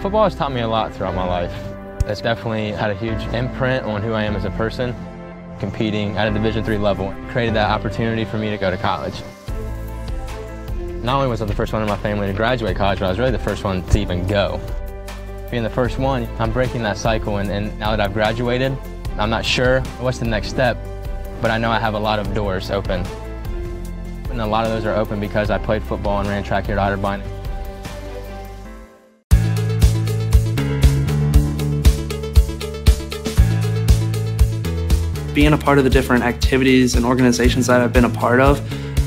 Football has taught me a lot throughout my life. It's definitely had a huge imprint on who I am as a person. Competing at a Division III level created that opportunity for me to go to college. Not only was I the first one in my family to graduate college, but I was really the first one to even go. Being the first one, I'm breaking that cycle, and now that I've graduated, I'm not sure what's the next step, but I know I have a lot of doors open. And a lot of those are open because I played football and ran track here at Otterbein. Being a part of the different activities and organizations that I've been a part of,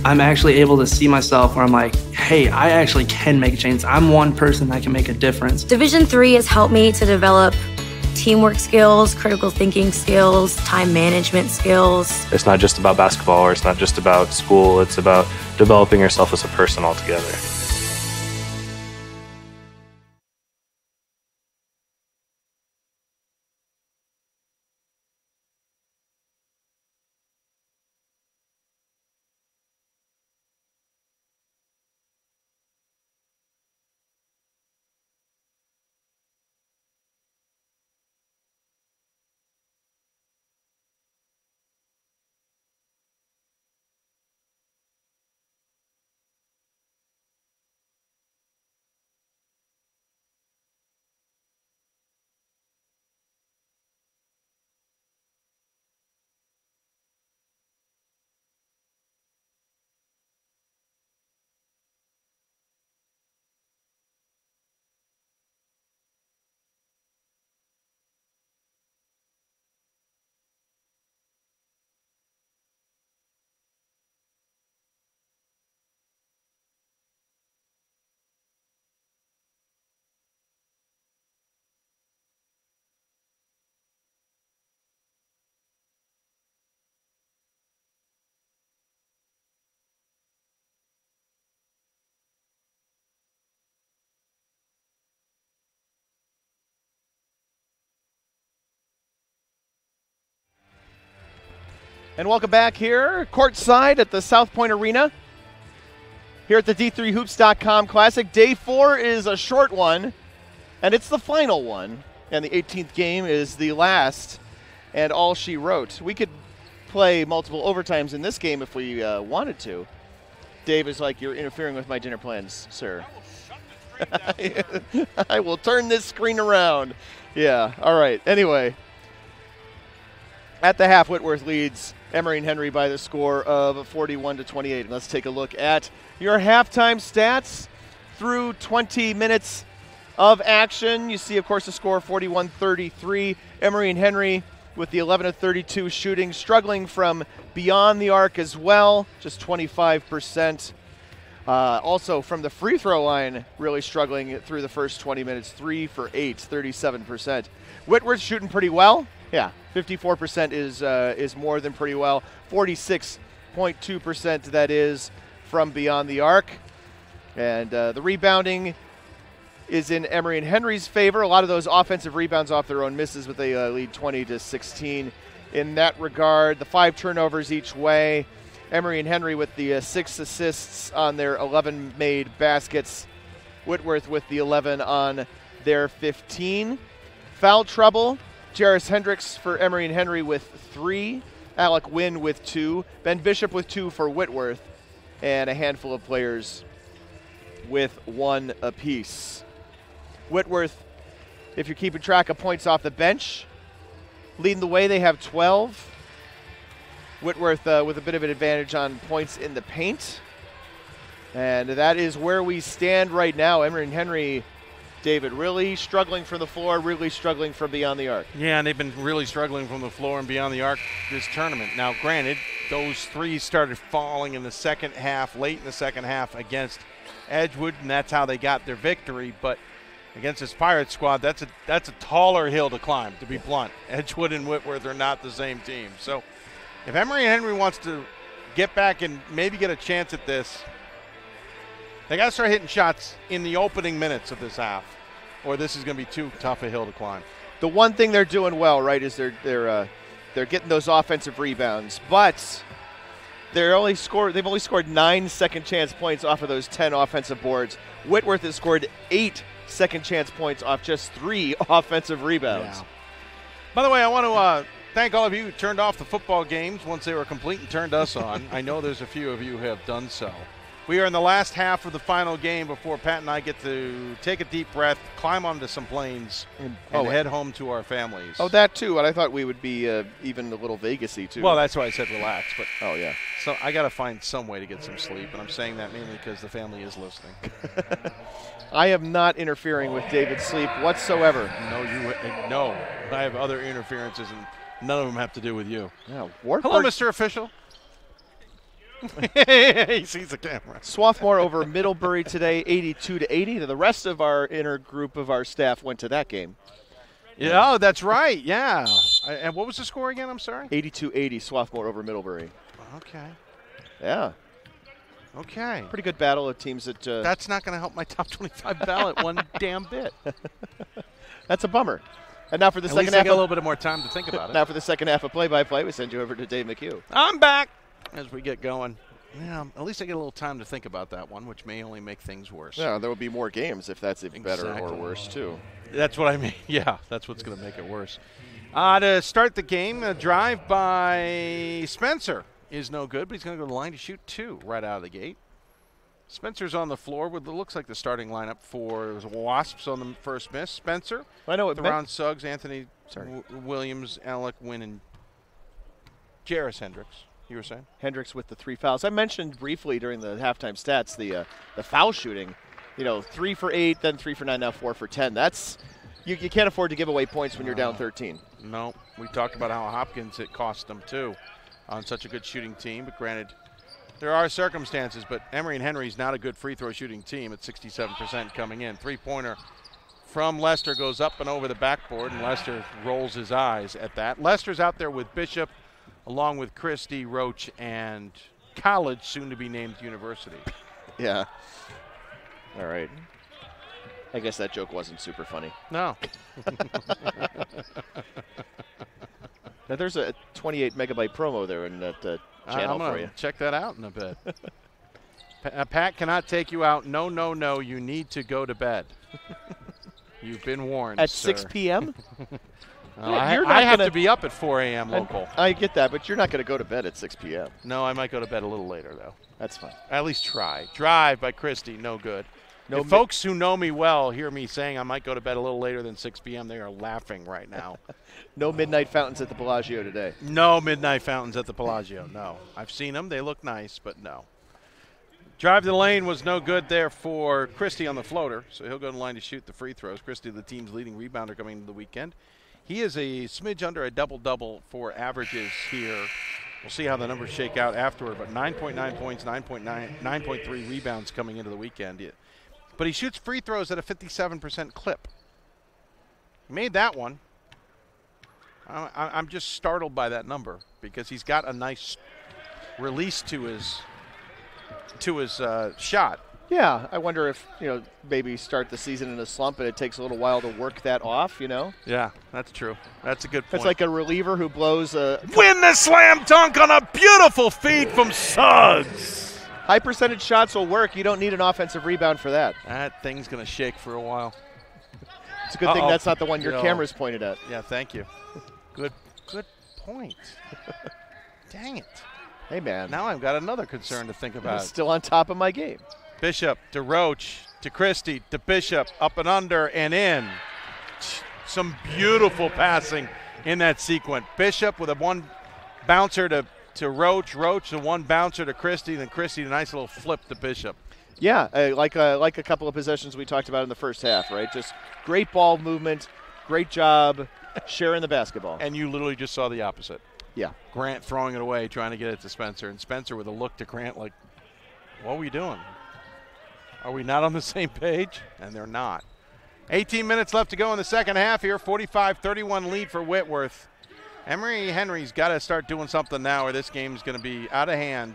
I'm actually able to see myself where I'm like, hey, I actually can make a change. I'm one person that can make a difference. Division III has helped me to develop teamwork skills, critical thinking skills, time management skills. It's not just about basketball, or it's not just about school, it's about developing yourself as a person altogether. And welcome back here, courtside at the South Point Arena. Here at the D3Hoops.com Classic. Day 4 is a short one, and it's the final one. And the 18th game is the last, and all she wrote. We could play multiple overtimes in this game if we wanted to. Dave is like, you're interfering with my dinner plans, sir. I will turn this screen around. Yeah, all right. Anyway, at the half, Whitworth leads Emory Henry by the score of 41-28. And let's take a look at your halftime stats through 20 minutes of action. You see, of course, the score 41-33. Emory Henry with the 11 of 32 shooting, struggling from beyond the arc as well, just 25%. Also from the free throw line, really struggling through the first 20 minutes, 3 for 8, 37%. Whitworth shooting pretty well. Yeah, 54% is more than pretty well. 46.2% that is from beyond the arc. And the rebounding is in Emory and Henry's favor. A lot of those offensive rebounds off their own misses, but they lead 20-16 in that regard. The 5 turnovers each way. Emory and Henry with the 6 assists on their 11 made baskets. Whitworth with the 11 on their 15. Foul trouble. Jarris Hendricks for Emory and Henry with 3. Alec Wynn with 2. Ben Bishop with 2 for Whitworth. And a handful of players with 1 apiece. Whitworth, if you're keeping track of points off the bench, leading the way, they have 12. Whitworth with a bit of an advantage on points in the paint. And that is where we stand right now. Emory and Henry, David, really struggling from the floor, really struggling from beyond the arc. Yeah, and they've been really struggling from the floor and beyond the arc this tournament. Now, granted, those threes started falling in the second half, late in the second half against Edgewood, and that's how they got their victory. But against this Pirate squad, that's a taller hill to climb, to be blunt. Edgewood and Whitworth are not the same team. So if Emory and Henry wants to get back and maybe get a chance at this, they got to start hitting shots in the opening minutes of this half, or this is going to be too tough a hill to climb. The one thing they're doing well, right, is they're getting those offensive rebounds, but they've only scored 9 second chance points off of those 10 offensive boards. Whitworth has scored 8 second chance points off just 3 offensive rebounds. Yeah. By the way, I want to thank all of you who turned off the football games once they were complete and turned us on. I know there's a few of you who have done so. We are in the last half of the final game before Pat and I get to take a deep breath, climb onto some planes, and head home to our families. Oh, that too. And I thought we would be even a little Vegas-y too. Well, that's why I said relax. But oh yeah. So I got to find some way to get some sleep, and I'm saying that mainly because the family is listening. I am not interfering with David's sleep whatsoever. No. I have other interferences, and none of them have to do with you. Yeah, hello, Mr. Official. He sees the camera. Swarthmore over Middlebury today, 82-80. The rest of our inner group of our staff went to that game. Yeah, oh, that's right. Yeah. And what was the score again? I'm sorry. 82-80. Swarthmore over Middlebury. Okay. Yeah. Okay. Pretty good battle of teams that. That's not going to help my top 25 ballot one damn bit. That's a bummer. And now for the second half. I get a little bit more time to think about it. Now for the second half of play-by-play, we send you over to Dave McHugh. I'm back. As we get going, yeah, at least I get a little time to think about that one, which may only make things worse. Yeah, there will be more games if that's even better or worse, too. That's what I mean. Yeah, that's what's going to make it worse. To start the game, a drive by Spencer is no good, but he's going to go to the line to shoot 2 right out of the gate. Spencer's on the floor with what looks like the starting lineup for Wasps on the first miss. Spencer, I know it around Suggs, Anthony Williams, Alec Wynn, and Jarris Hendricks. You were saying? Hendricks with the 3 fouls. I mentioned briefly during the halftime stats the foul shooting. 3 for 8, then 3 for 9, now 4 for 10. That's you can't afford to give away points when you're down 13. No, we talked about how Hopkins it cost them too on such a good shooting team. But granted, there are circumstances. But Emory and Henry's not a good free throw shooting team at 67% coming in. 3-pointer from Lester goes up and over the backboard, and Lester rolls his eyes at that. Lester's out there with Bishop, along with Christie, Roach, and college, soon to be named university. Yeah. All right. I guess that joke wasn't super funny. No. Now there's a 28 megabyte promo there in that channel for you. Check that out in a bit. Pat cannot take you out. No, no, no. You need to go to bed. You've been warned, At sir. 6 p.m.? I have to be up at 4 a.m. local. I get that, but you're not going to go to bed at 6 p.m. No, I might go to bed a little later, though. That's fine. At least try. Drive by Christie, no good. No if folks who know me well hear me saying I might go to bed a little later than 6 p.m., they are laughing right now. No midnight fountains at the Bellagio today. No midnight fountains at the Bellagio, no. I've seen them. They look nice, but no. Drive to the lane was no good there for Christie on the floater, so he'll go to the line to shoot the free throws. Christie, the team's leading rebounder coming into the weekend. He is a smidge under a double-double for averages here. We'll see how the numbers shake out afterward, but 9.9 points, 9.3 rebounds coming into the weekend. But he shoots free throws at a 57% clip. He made that one. I'm just startled by that number because he's got a nice release to his shot. Yeah, I wonder if, maybe start the season in a slump and it takes a little while to work that off, Yeah, that's true. That's a good point. It's like a reliever who blows a... Win the slam dunk on a beautiful feed from Suggs. High percentage shots will work. You don't need an offensive rebound for that. That thing's going to shake for a while. It's a good thing that's not the one your camera's pointed at. Yeah, thank you. Good point. Dang it. Hey, man. Now I've got another concern to think about. I'm still on top of my game. Bishop to Roach to Christie to Bishop, up and under and in. Some beautiful passing in that sequence. Bishop with a one bouncer to Roach, Roach the one bouncer to Christie, then Christie a nice little flip to Bishop. Yeah, like a couple of possessions we talked about in the first half, right? Just great ball movement, great job sharing the basketball. And you literally just saw the opposite. Yeah. Grant throwing it away, trying to get it to Spencer, and Spencer with a look to Grant like, what are we doing? Are we not on the same page? And they're not. 18 minutes left to go in the second half here. 45-31 lead for Whitworth. Emory Henry's got to start doing something now or this game's going to be out of hand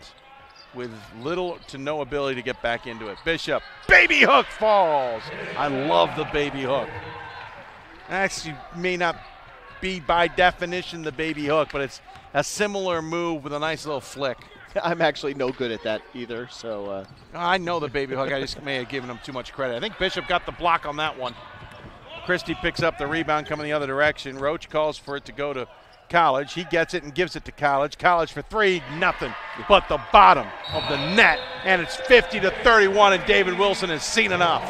with little to no ability to get back into it. Bishop, baby hook falls. I love the baby hook. Actually may not be by definition the baby hook, but it's a similar move with a nice little flick. I'm actually no good at that either, so. I know the baby hook. I just may have given him too much credit. I think Bishop got the block on that one. Christie picks up the rebound coming the other direction. Roach calls for it to go to College. He gets it and gives it to College. College for three, nothing but the bottom of the net. And it's 50-31, and David Wilson has seen enough.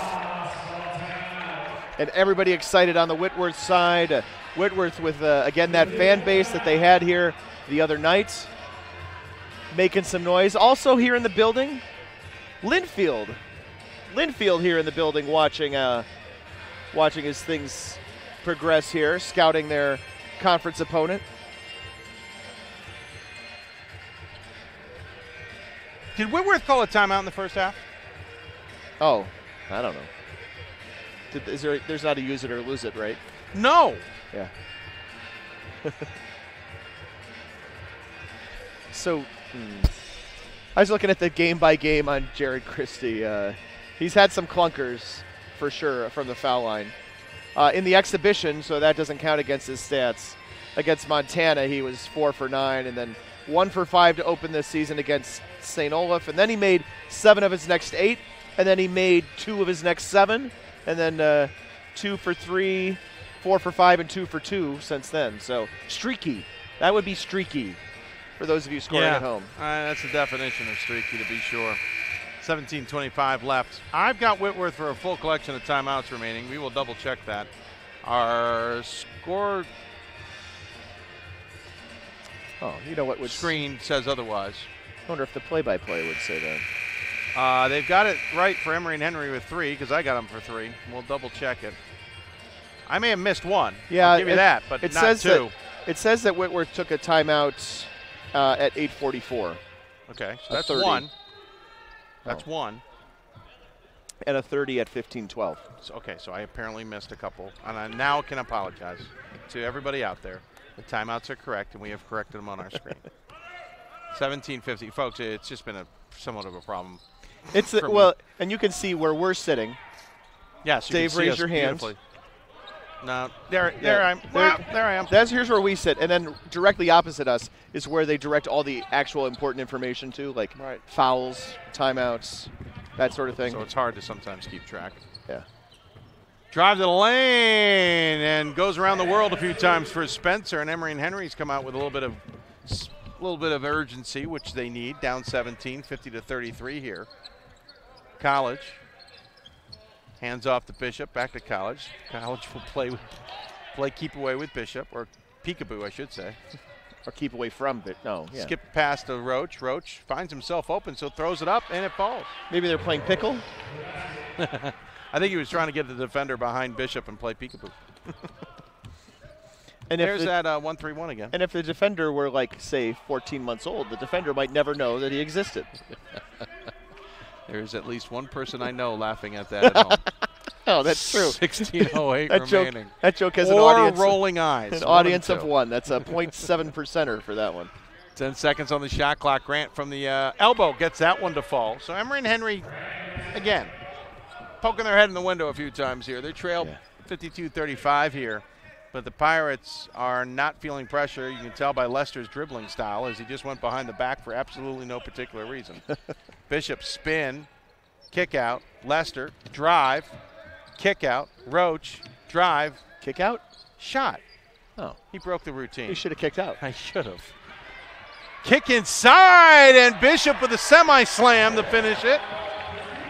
And everybody excited on the Whitworth side. Whitworth with, again, that fan base that they had here the other night. Making some noise. Also here in the building, Linfield. Linfield here in the building watching as things progress here, scouting their conference opponent. Did Whitworth call a timeout in the first half? Oh, I don't know. There's not a use it or lose it, right? No. Yeah. So, I was looking at the game by game on Jared Christie. He's had some clunkers for sure from the foul line. In the exhibition, so that doesn't count against his stats. Against Montana, he was 4 for 9, and then 1 for 5 to open this season against St. Olaf. And then he made 7 of his next 8, and then he made 2 of his next 7, and then 2 for 3, 4 for 5, and 2 for 2 since then. So streaky. That would be streaky for those of you scoring at home. That's the definition of streaky, to be sure. 17:25 left. I've got Whitworth for a full collection of timeouts remaining. We will double check that. Our score. Oh, you know what would screen says otherwise. I wonder if the play-by-play would say that. They've got it right for Emory and Henry with 3 because I got them for 3. We'll double check it. I may have missed one. Yeah, I'll give you that, but not 2. It says that Whitworth took a timeout at 8:44. Okay, so that's 1. That's 1. And a 30 at 15:12. Okay, so I apparently missed a couple. And I now can apologize to everybody out there. The timeouts are correct, and we have corrected them on our screen. 17:50. Folks, it's just been somewhat of a problem. Well, and you can see where we're sitting. Yes, Dave, raise your hand. No, there I am. Here's where we sit, and then directly opposite us is where they direct all the actual important information to, like fouls, timeouts, that sort of thing. So it's hard to sometimes keep track. Yeah. Drive to the lane and goes around the world a few times for Spencer, and Emory and Henry's come out with a little bit of urgency, which they need. Down 17, 50-33 here. College. Hands off to Bishop, back to College. College will play keep away with Bishop, or peekaboo, I should say. Or keep away from it. No. Yeah. Skip past to Roach. Roach finds himself open, so throws it up, and it falls. Maybe they're playing pickle? I think he was trying to get the defender behind Bishop and play peekaboo. And there's that 1-3-1 again. And if the defender were, like, say, 14 months old, the defender might never know that he existed. There's at least one person I know laughing at that at home. Oh, that's true. 16:08 remaining. That joke has an audience. Or rolling eyes. An audience of one. That's a 0.7%er for that one. 10 seconds on the shot clock. Grant from the elbow gets that one to fall. So Emory and Henry, again, poking their head in the window a few times here. They trail 52-35 here. But the Pirates are not feeling pressure. You can tell by Lester's dribbling style as he just went behind the back for absolutely no particular reason. Bishop spin, kick out, Lester, drive, kick out, Roach, drive. Kick out? Shot. Oh. He broke the routine. He should have kicked out. I should have. Kick inside, and Bishop with a semi-slam to finish it.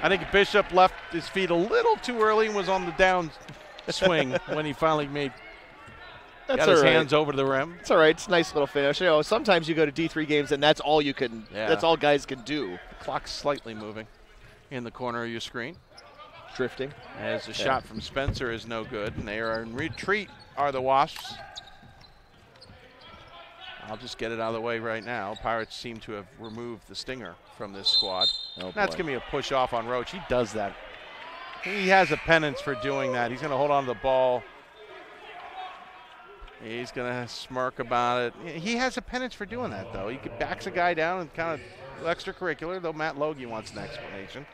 I think Bishop left his feet a little too early and was on the down swing when he finally got his hands over the rim. It's all right. It's a nice little finish. You know, sometimes you go to D3 games and that's all you can. Yeah. That's all guys can do. The clock's slightly moving in the corner of your screen. Drifting. As the shot from Spencer is no good, and they are in retreat. Are the Wasps? I'll just get it out of the way right now. Pirates seem to have removed the stinger from this squad. Oh, that's going to be a push off on Roach. He does that. He has a penance for doing that. He's going to hold on to the ball. He's going to smirk about it. He has a penance for doing that, though. He backs a guy down and kind of extracurricular, though Matt Logie wants an explanation.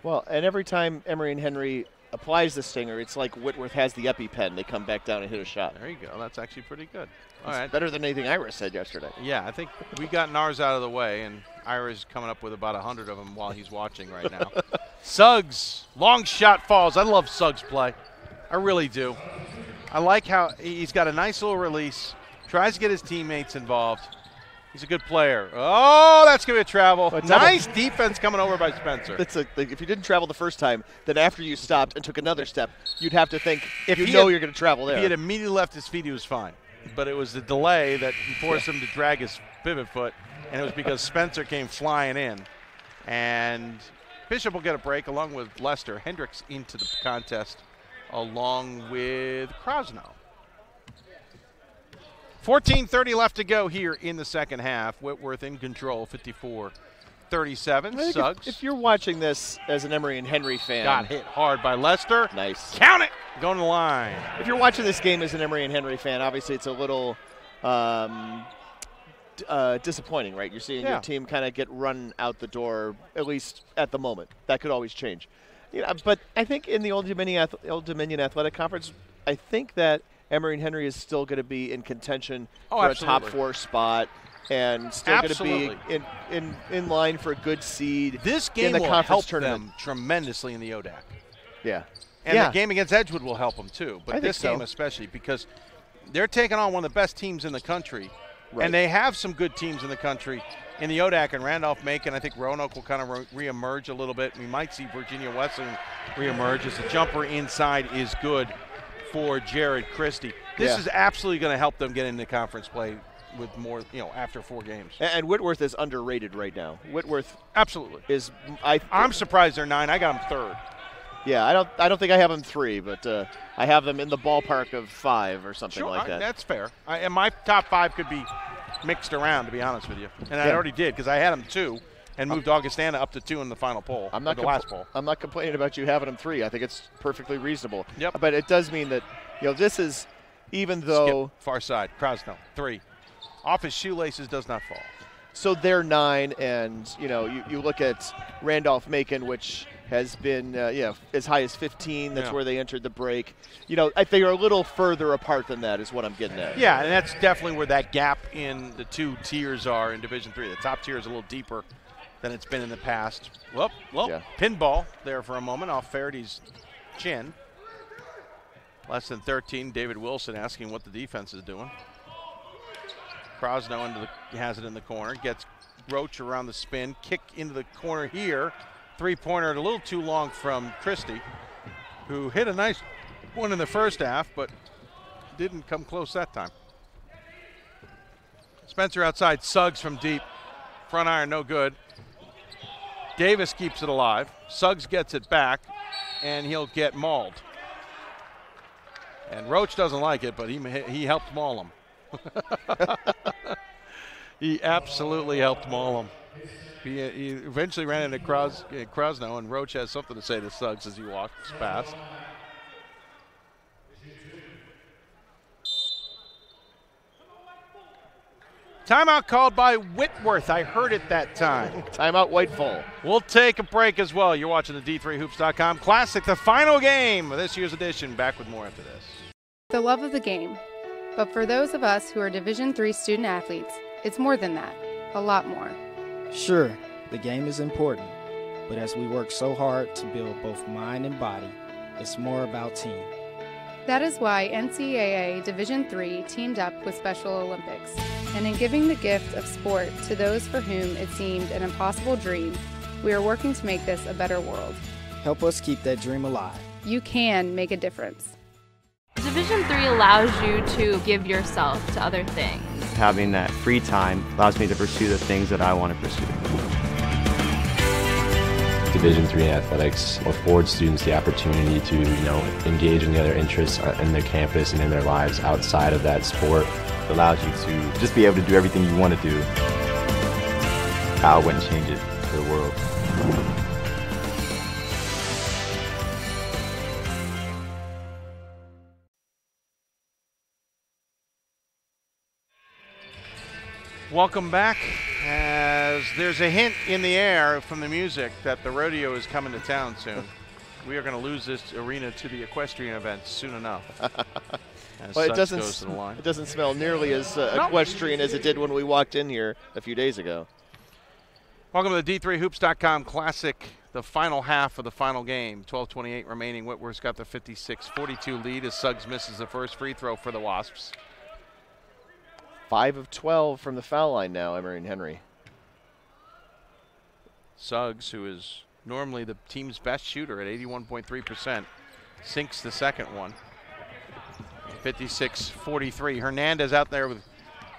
Well, and every time Emory and Henry applies the stinger, it's like Whitworth has the EpiPen. They come back down and hit a shot. There you go. That's actually pretty good. All right. Better than anything Ira said yesterday. Yeah, I think we got ours out of the way, and Ira's coming up with about 100 of them while he's watching right now. Suggs, long shot falls. I love Suggs' play. I really do. I like how he's got a nice little release, tries to get his teammates involved. He's a good player. Oh, that's going to be a travel. Nice defense coming over by Spencer. If you didn't travel the first time, then after you stopped and took another step, you'd have to think, you're going to travel there. If he had immediately left his feet, he was fine. But it was the delay that forced him to drag his pivot foot, and it was because Spencer came flying in. And Bishop will get a break along with Lester. Hendricks into the contest along with Krosno. 14:30 left to go here in the second half. Whitworth in control, 54-37. Suggs. If you're watching this as an Emory and Henry fan. Got hit hard by Lester. Nice. Count it. Going to the line. If you're watching this game as an Emory and Henry fan, obviously it's a little disappointing, right? You're seeing your team kind of get run out the door, at least at the moment. That could always change. But I think in the Old Dominion Athletic Conference, I think that Emory and Henry is still going to be in contention for a top 4 spot and still going to be in line for a good seed. This game in the will conference help tournament. them tremendously in the ODAC. Yeah. And the game against Edgewood will help them too. But this game especially because they're taking on one of the best teams in the country. Right. And they have some good teams in the country in the ODAC, and Randolph-Macon. I think Roanoke will kind of reemerge a little bit. We might see Virginia Wesleyan reemerge as the jumper inside is good for Jared Christie. This is absolutely going to help them get into conference play with more, after 4 games. And Whitworth is underrated right now. Whitworth absolutely is. I'm surprised they're 9. I got them 3rd. Yeah, I don't think I have them 3, but I have them in the ballpark of 5 or something like that. That's fair. And my top 5 could be mixed around, to be honest with you. And I already did because I had them 2 and moved Augustana up to 2 in the final poll. I'm not the last poll. I'm not complaining about you having them 3. I think it's perfectly reasonable. Yep. But it does mean that this is, even though far side Krosno 3 off his shoelaces does not fall. So they're 9, and you look at Randolph-Macon, which has been as high as 15. That's where they entered the break. I think they're a little further apart than that is what I'm getting at. Yeah, and that's definitely where that gap in the 2 tiers are in Division III. The top tier is a little deeper than it's been in the past. Well, pinball there for a moment off Farady's chin. Less than 13. David Wilson asking what the defense is doing. Krosno has it in the corner. Gets Roach around the spin. Kick into the corner here. Three-pointer a little too long from Christie, who hit a nice one in the first half, but didn't come close that time. Spencer outside. Suggs from deep. Front iron, no good. Davis keeps it alive. Suggs gets it back, and he'll get mauled. And Roach doesn't like it, but he helped maul him. He absolutely helped maul him. He eventually ran into Krosno, and Roach has something to say to Suggs as he walks past. Timeout called by Whitworth. I heard it that time. Timeout Whitefall. We'll take a break as well. You're watching the D3Hoops.com Classic, the final game of this year's edition. Back with more after this. The love of the game. But for those of us who are Division III student athletes, it's more than that. A lot more. Sure, the game is important. But as we work so hard to build both mind and body, it's more about team. That is why NCAA Division III teamed up with Special Olympics. And in giving the gift of sport to those for whom it seemed an impossible dream, we are working to make this a better world. Help us keep that dream alive. You can make a difference. Division III allows you to give yourself to other things. Having that free time allows me to pursue the things that I want to pursue. Division III athletics affords students the opportunity to, engage in the other interests in their campus and in their lives outside of that sport. It allows you to just be able to do everything you want to do. I wouldn't change it for the world. Welcome back. As there's a hint in the air from the music that the rodeo is coming to town soon. We are going to lose this arena to the equestrian events soon enough. Well, it doesn't smell nearly as equestrian as it did when we walked in here a few days ago. Welcome to the D3Hoops.com Classic, the final half of the final game. 12:28 remaining. Whitworth's got the 56-42 lead as Suggs misses the first free throw for the Wasps. 5 of 12 from the foul line now, Emory Henry. Suggs, who is normally the team's best shooter at 81.3%, sinks the second one. 56-43. Hernandez out there with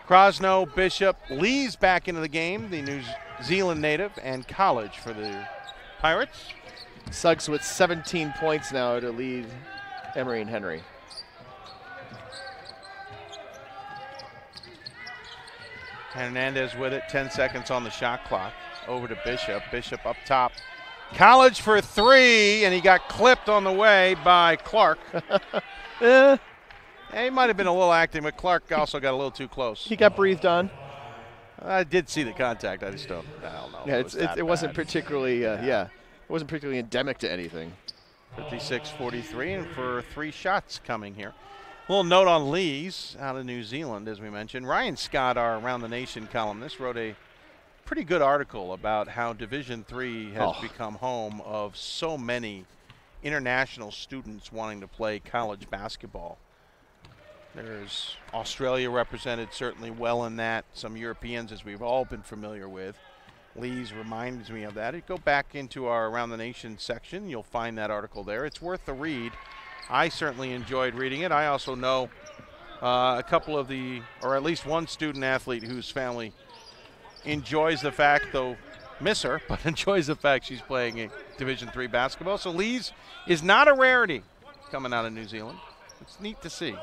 Krosno, Bishop. Lee's back into the game, the New Zealand native, and College for the Pirates. Suggs with 17 points now to lead Emory Henry. Hernandez with it, 10 seconds on the shot clock. Over to Bishop. Bishop up top. College for 3, and he got clipped on the way by Clark. He might have been a little acting, but Clark also got a little too close. He got breathed on. I did see the contact. I just don't know. Yeah, it wasn't particularly, it wasn't particularly endemic to anything. 56-43, and for 3 shots coming here. A little note on Lee's out of New Zealand, as we mentioned. Ryan Scott, our Around the Nation columnist, wrote a pretty good article about how Division III has become home of so many international students wanting to play college basketball. There's Australia represented certainly well in that. Some Europeans, as we've all been familiar with. Lee's reminds me of that. Go back into our Around the Nation section. You'll find that article there. It's worth the read. I certainly enjoyed reading it. I also know a couple of or at least one student athlete whose family enjoys the fact, though miss her, but enjoys the fact she's playing a Division III basketball. So Lee's is not a rarity coming out of New Zealand. It's neat to see.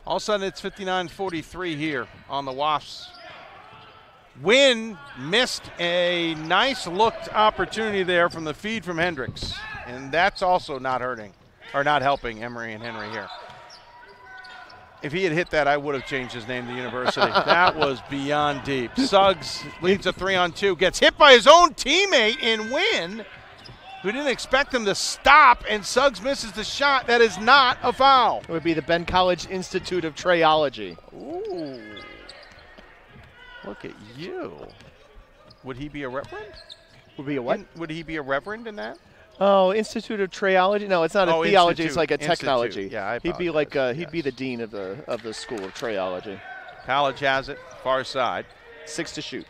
All of a sudden, it's 59-43 here on the Wasps. Wynn missed a nice looked opportunity there from the feed from Hendricks. And that's also not helping Emory and Henry here. If he had hit that, I would have changed his name to University. That was beyond deep. Suggs leads a 3-on-2, gets hit by his own teammate in Wynn, who didn't expect him to stop, and Suggs misses the shot. That is not a foul. It would be the Ben College Institute of Treyology. Ooh. Look at you. Would he be a reverend? Would be a what? Would he be a reverend in that? Oh, Institute of Treyology? No, it's not a theology. It's like a technology. Institute. Yeah, he'd be like he'd be the dean of the school of Treyology. College has it, far side. 6 to shoot.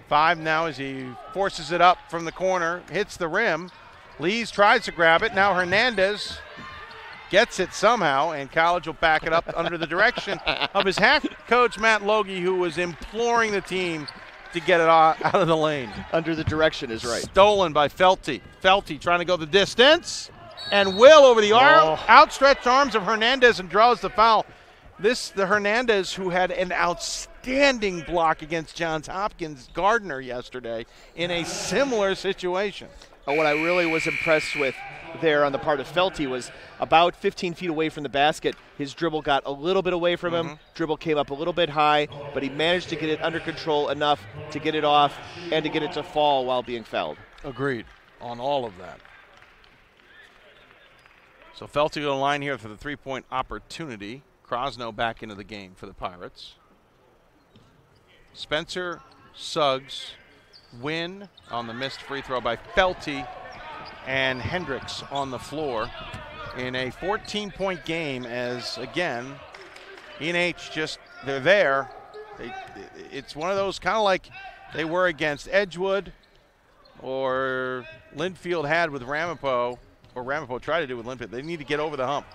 5 now as he forces it up from the corner, hits the rim. Lees tries to grab it. Now Hernandez gets it somehow, and College will back it up under the direction of his head coach, Matt Logie, who was imploring the team to get it out of the lane. Under the direction is right. Stolen by Felty. Felty trying to go the distance, and Will over the outstretched arms of Hernandez and draws the foul. The Hernandez who had an outstanding block against Johns Hopkins Gardner yesterday in a similar situation. What I really was impressed with there on the part of Felty was about 15 feet away from the basket. His dribble got a little bit away from him. Dribble came up a little bit high, but he managed to get it under control enough to get it off and to get it to fall while being fouled. Agreed on all of that. So Felty on the line here for the three-point opportunity. Krosno back into the game for the Pirates. Spencer, Suggs, Wynn on the missed free throw by Felty, and Hendricks on the floor in a 14-point game as, again, E&H they're there. It's one of those kind of like they were against Edgewood or Linfield had with Ramapo, or Ramapo tried to do with Linfield. They need to get over the hump.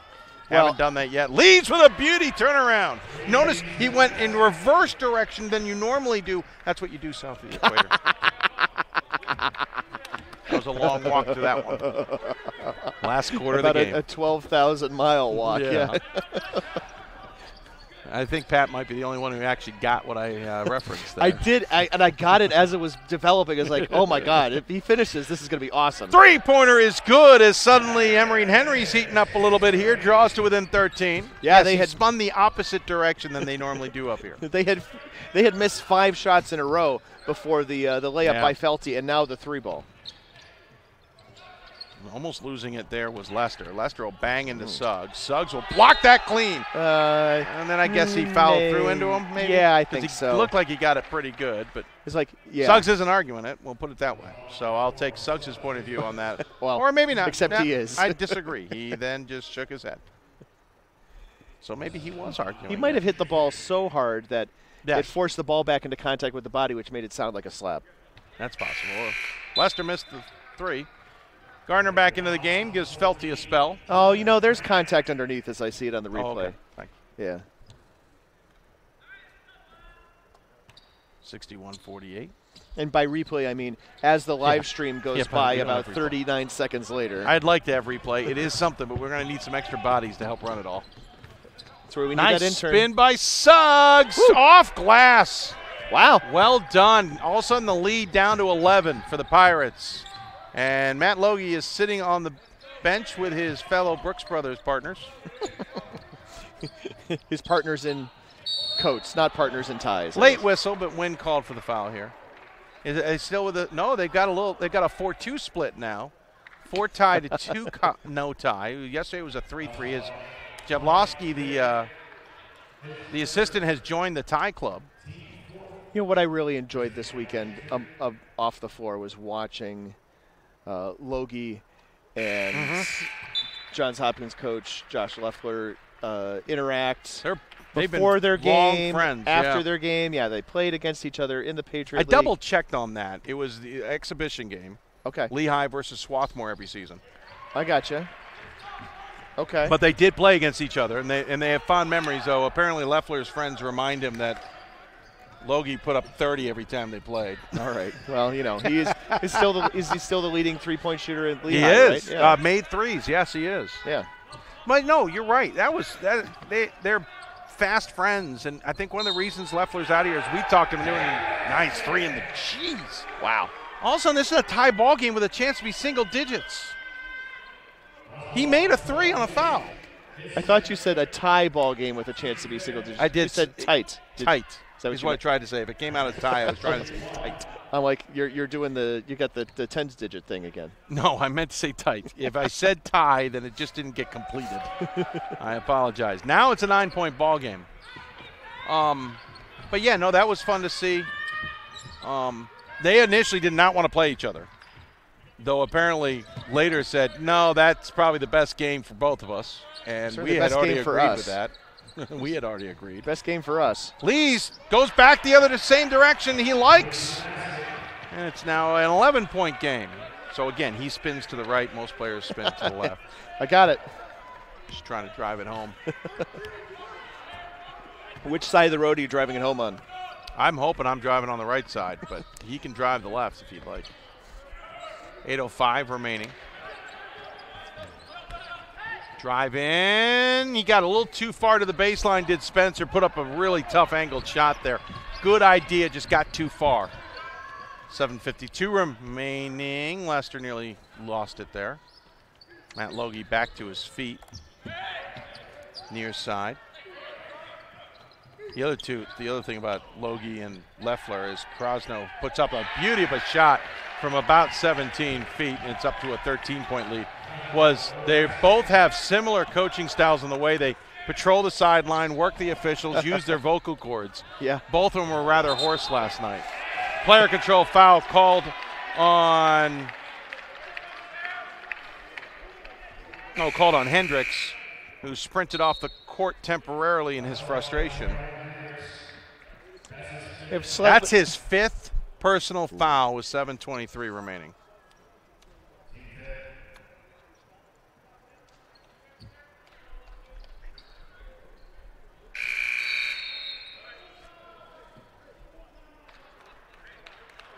Haven't done that yet. Leads with a beauty turnaround. Notice he went in reverse direction than you normally do. That's what you do south of the equator. That was a long walk to that one. Last quarter About of the game. A 12,000-mile walk, yeah. I think Pat might be the only one who actually got what I referenced there. I did, and I got it as it was developing. I was like, oh, my God, if he finishes, this is going to be awesome. Three-pointer is good as suddenly Emory Henry's heating up a little bit here, draws to within 13. Yeah, yes, they had spun the opposite direction than they normally do up here. They had missed 5 shots in a row before the layup by Felty, and now the 3-ball. Almost losing it there was Lester. Lester will bang into Suggs. Suggs will block that clean. And then I guess he fouled through into him, maybe? Yeah, I think so. It looked like he got it pretty good, but it's like, Suggs isn't arguing it. We'll put it that way. So I'll take Suggs' point of view on that. Well, or maybe not. Except he is. I disagree. He then just shook his head. So maybe he was arguing. He might have hit the ball so hard that it forced the ball back into contact with the body, which made it sound like a slap. That's possible. Lester missed the 3. Gardner back into the game, gives Felty a spell. Oh, there's contact underneath as I see it on the replay. Oh, okay. Thank you. Yeah. 61-48. And by replay, I mean as the live stream goes by about 39 seconds later. I'd like to have replay. It is something, but we're going to need some extra bodies to help run it all. That's where we need that intern. Nice spin by Suggs. Woo! Off glass. Wow. Well done. All of a sudden, the lead down to 11 for the Pirates. And Matt Logie is sitting on the bench with his fellow Brooks Brothers partners. His partners in coats, not partners in ties. Late whistle, but Wynn called for the foul here. Is it still with a no? They've got a 4-2 split now. 4 tie to 2 no tie. Yesterday it was a 3-3. As Jablowski, the assistant, has joined the tie club. What I really enjoyed this weekend off the floor was watching Logie and Johns Hopkins coach Josh Leffler interact before their game, after their game. Yeah, they played against each other in the Patriot League. I double-checked on that. It was the exhibition game. Okay. Lehigh versus Swarthmore every season. I gotcha. Okay. But they did play against each other, and they have fond memories, though. Apparently Leffler's friends remind him that Logie put up 30 every time they played. All right. Well, is he still the leading three-point shooter in Lehigh? He is. Right? Yeah. Made threes. Yes, he is. Yeah. But no, you're right. They're fast friends, and I think one of the reasons Leffler's out here is we talked him doing a nice 3 in the cheese. Wow. All of a sudden, this is a tie ball game with a chance to be single digits. He made a 3 on a foul. I thought you said a tie ball game with a chance to be single digits. I did. You said tight. Tight. Is what I tried to say. If it came out of tie, I was trying to say tight. I'm like, you're doing you got the tens digit thing again. No, I meant to say tight. If I said tie, then it just didn't get completed. I apologize. Now it's a 9-point ball game. But yeah, no, that was fun to see. They initially did not want to play each other, though apparently later said, no, that's probably the best game for both of us. And we had already agreed with that. We had already agreed. Best game for us. Lees goes back the same direction he likes. And it's now an 11-point game. So again, he spins to the right. Most players spin to the left. I got it. Just trying to drive it home. Which side of the road are you driving it home on? I'm hoping I'm driving on the right side, but he can drive the left if he'd like. 8:05 remaining. Drive in. He got a little too far to the baseline, did Spencer. Put up a really tough angled shot there. Good idea, just got too far. 7:52 remaining. Lester nearly lost it there. Matt Logie back to his feet. Near side. The other thing about Logie and Leffler is Krosno puts up a beauty of a shot from about 17 feet, and it's up to a 13-point lead. They both have similar coaching styles in the way they patrol the sideline, work the officials, use their vocal cords. Yeah. Both of them were rather hoarse last night. Player control foul called on Hendricks, who sprinted off the court temporarily in his frustration. That's his 5th personal foul with 7:23 remaining.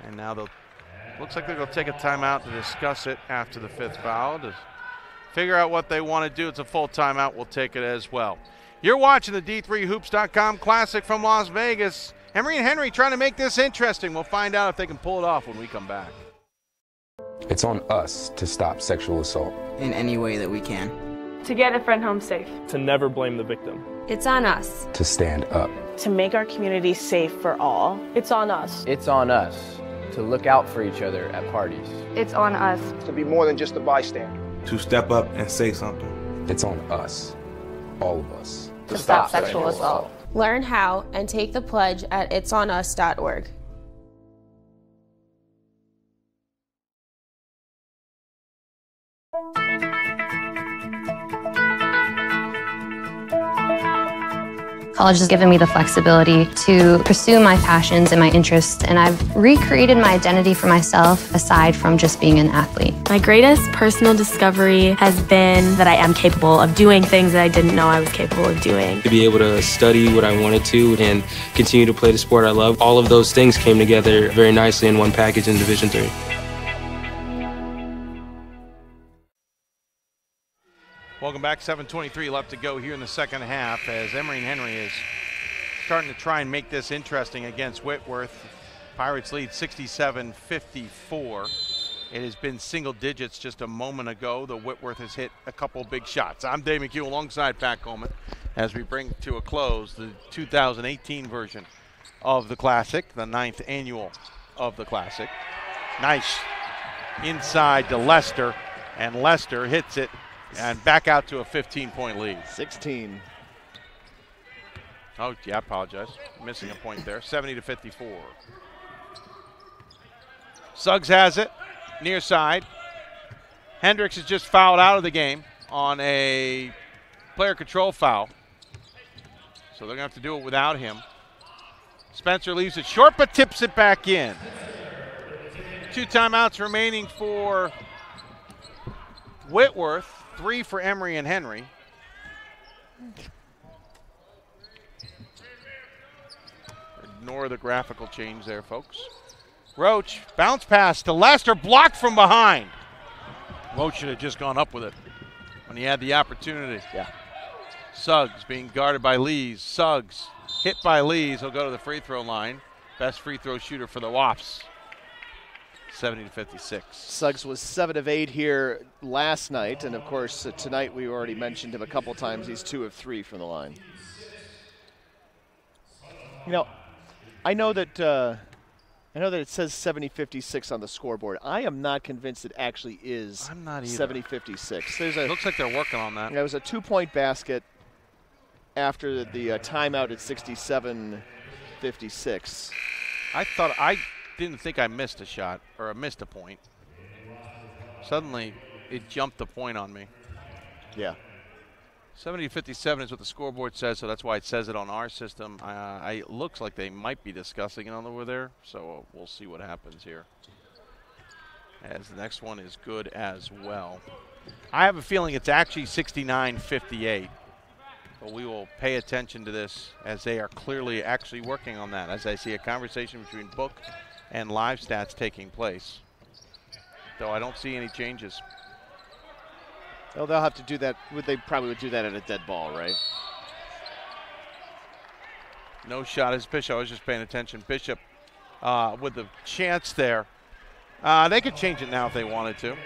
And now looks like they're going to take a timeout to discuss it after the 5th foul to figure out what they want to do. It's a full timeout. We'll take it as well. You're watching the D3Hoops.com Classic from Las Vegas. Emory and Henry trying to make this interesting. We'll find out if they can pull it off when we come back. It's on us to stop sexual assault. In any way that we can. To get a friend home safe. To never blame the victim. It's on us. To stand up. To make our community safe for all. It's on us. It's on us to look out for each other at parties. It's on us. To be more than just a bystander. To step up and say something. It's on us. All of us. To stop sexual assault. Learn how and take the pledge at itsonus.org. College has given me the flexibility to pursue my passions and my interests, and I've recreated my identity for myself aside from just being an athlete. My greatest personal discovery has been that I am capable of doing things that I didn't know I was capable of doing. To be able to study what I wanted to and continue to play the sport I love, all of those things came together very nicely in one package in Division III. Welcome back. 7:23 left to go here in the second half as Emory Henry is starting to try and make this interesting against Whitworth. Pirates lead 67-54. It has been single digits just a moment ago. The Whitworth has hit a couple big shots. I'm Dave McHugh alongside Pat Coleman as we bring to a close the 2018 version of the Classic, the 9th annual of the Classic. Nice inside to Lester, and Lester hits it and back out to a 15-point lead. 16. Oh, yeah, I apologize. Missing a point there. 70-54. Suggs has it, near side. Hendricks is just fouled out of the game on a player control foul. So they're going to have to do it without him. Spencer leaves it short but tips it back in. 2 timeouts remaining for Whitworth. 3 for Emory and Henry. Ignore the graphical change there, folks. Roach, bounce pass to Lester, blocked from behind. Roach should have just gone up with it when he had the opportunity. Yeah. Suggs being guarded by Lees. Suggs hit by Lees. He'll go to the free throw line. Best free throw shooter for the Wops. 70-56. Suggs was 7 of 8 here last night, and of course tonight we already mentioned him a couple times. He's 2 of 3 from the line. You know, I know that it says 70-56 on the scoreboard. I am not convinced it actually is. I'm not either. 70-56. Looks like they're working on that. There was a 2-point basket after the timeout at 67-56. I didn't think I missed a shot or I missed a point. Suddenly, it jumped the point on me. Yeah. 70-57 is what the scoreboard says, so that's why it says it on our system. It looks like they might be discussing it over there, so we'll see what happens here. As the next one is good as well. I have a feeling it's actually 69-58, but we will pay attention to this as they are clearly actually working on that, as I see a conversation between book and live stats taking place, though I don't see any changes. Well, they'll have to do that. They probably would do that at a dead ball, right? No shot is Bishop. I was just paying attention. Bishop with the chance there. They could change it now if they wanted to. I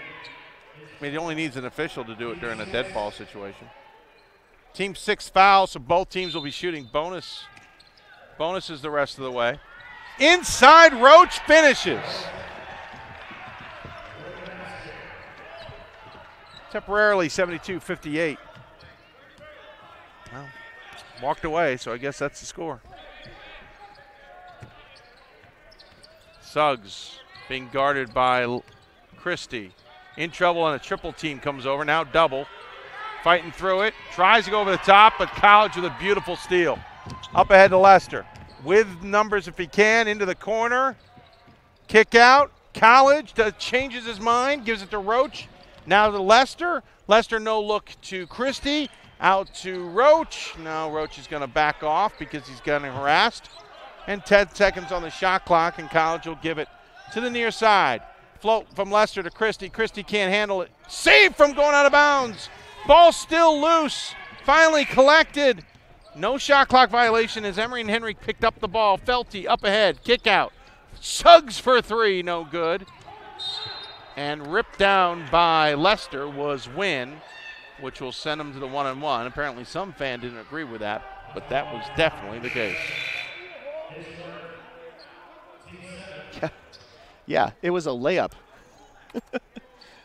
mean, it only needs an official to do it during a dead ball situation. Team 6 foul, so both teams will be shooting bonus. Bonuses the rest of the way. Inside, Roach finishes. Temporarily 72-58. Well, walked away, so I guess that's the score. Suggs being guarded by Christie. In trouble, and a triple team comes over. Now double. Fighting through it. Tries to go over the top, but College with a beautiful steal. Up ahead to Lester. With numbers if he can. Into the corner. Kick out. College changes his mind. Gives it to Roach. Now to Lester. Lester no look to Christie. Out to Roach. Now Roach is going to back off because he's getting harassed. And 10 seconds on the shot clock, and College will give it to the near side. Float from Lester to Christie. Christie can't handle it. Save from going out of bounds. Ball still loose. Finally collected. No shot clock violation as Emory and Henry picked up the ball. Felty up ahead. Kick out. Suggs for 3. No good. And ripped down by Lester was Wynn, which will send him to the 1-and-1. Apparently some fan didn't agree with that, but that was definitely the case. Yeah, it was a layup.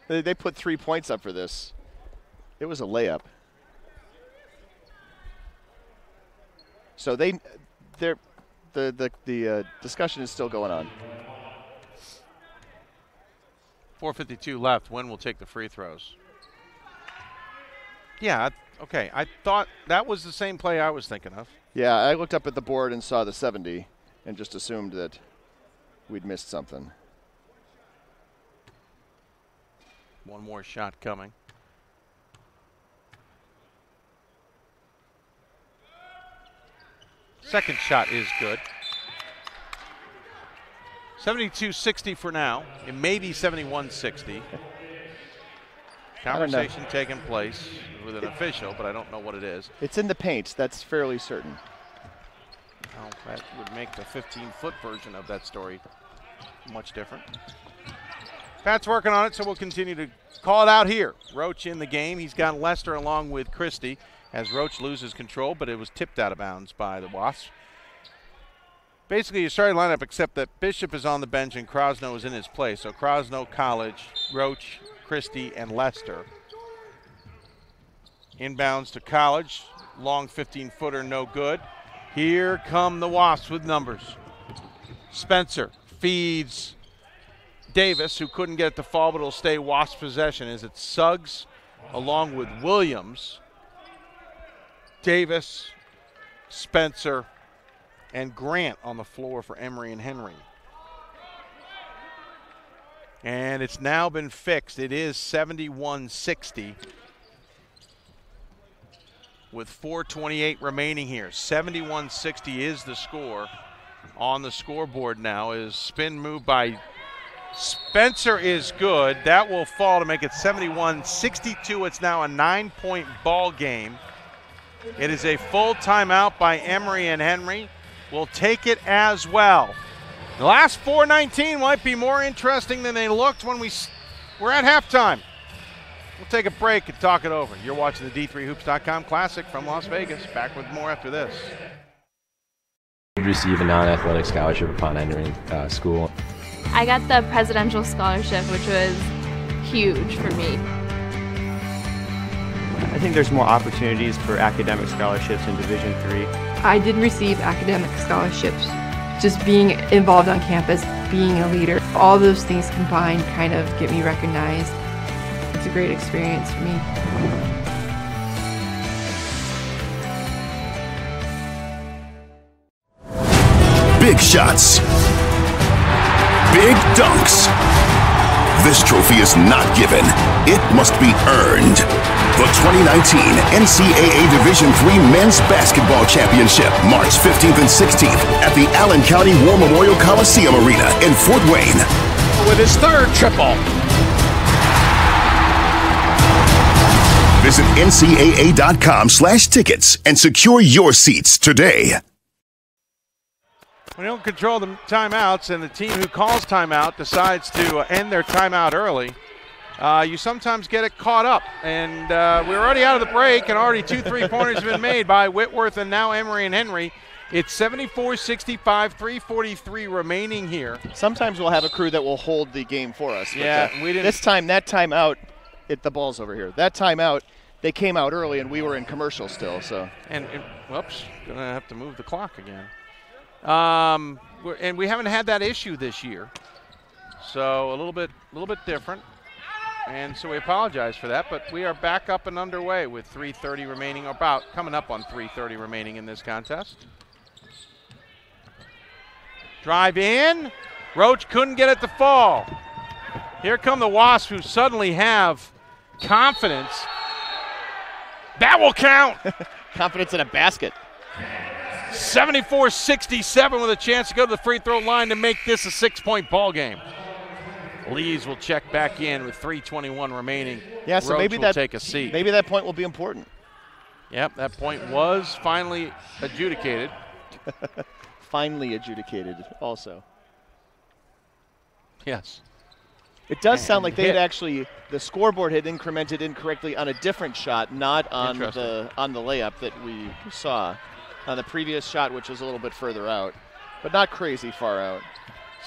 They put 3 points up for this. It was a layup. So the discussion is still going on. 4:52 left. Wynn will take the free throws. Yeah, okay. I thought that was the same play I was thinking of. Yeah, I looked up at the board and saw the 70 and just assumed that we'd missed something. One more shot coming. Second shot is good. 72-60 for now. It may be 71-60. Conversation taking place with an official, but I don't know what it is. It's in the paint. That's fairly certain. Well, that would make the 15-foot version of that story much different. Pat's working on it, so we'll continue to call it out here. Roach in the game. He's got Lester along with Christie as Roach loses control, but it was tipped out of bounds by the Wasps. Basically, your starting lineup, except that Bishop is on the bench and Krosno is in his place. So Krosno, College, Roach, Christie, and Lester. Inbounds to College. Long 15-footer, no good. Here come the Wasps with numbers. Spencer feeds Davis, who couldn't get it to fall, but it'll stay Wasps possession. As it's Suggs along with Williams, Davis, Spencer, and Grant on the floor for Emory and Henry. And it's now been fixed. It is 71-60 with 4:28 remaining here. 71-60 is the score on the scoreboard now. Is spin move by Spencer is good. That will fall to make it 71-62. It's now a 9-point ball game. It is a full timeout by Emory and Henry. Will take it as well. The last 4:19 might be more interesting than they looked when we're at halftime. We'll take a break and talk it over. You're watching the D3Hoops.com Classic from Las Vegas. Back with more after this. Receive a non-athletic scholarship upon entering school. I got the presidential scholarship, which was huge for me. I think there's more opportunities for academic scholarships in Division III. I did receive academic scholarships. Just being involved on campus, being a leader, all those things combined kind of get me recognized. It's a great experience for me. Big shots. Big dunks. This trophy is not given. It must be earned. The 2019 NCAA Division III Men's Basketball Championship, March 15th and 16th at the Allen County War Memorial Coliseum Arena in Fort Wayne. With his third triple. Visit ncaa.com/tickets and secure your seats today. We don't control the timeouts, and the team who calls timeout decides to end their timeout early. You sometimes get it caught up, and we're already out of the break, and already 2 3-pointers have been made by Whitworth and now Emory and Henry. It's 74-65, 3:43 remaining here. Sometimes we'll have a crew that will hold the game for us. Yeah, we didn't. This time, that timeout, the ball's over here. That timeout, they came out early, and we were in commercial still. So. And whoops, gonna have to move the clock again. And we haven't had that issue this year, so a little bit different. And so we apologize for that, but we are back up and underway with 3:30 remaining, about coming up on 3:30 remaining in this contest. Drive in. Roach couldn't get it to fall. Here come the Wasps, who suddenly have confidence. That will count. Confidence in a basket. 74-67 with a chance to go to the free throw line to make this a 6-point ball game. Lees will check back in with 3:21 remaining. Yeah, so Roach maybe will take a seat. Maybe that point will be important. Yep, that point was finally adjudicated. Finally adjudicated also. Yes. It does sound like they had actually, the scoreboard had incremented incorrectly on a different shot, not on the layup that we saw. On the previous shot, which was a little bit further out, but not crazy far out.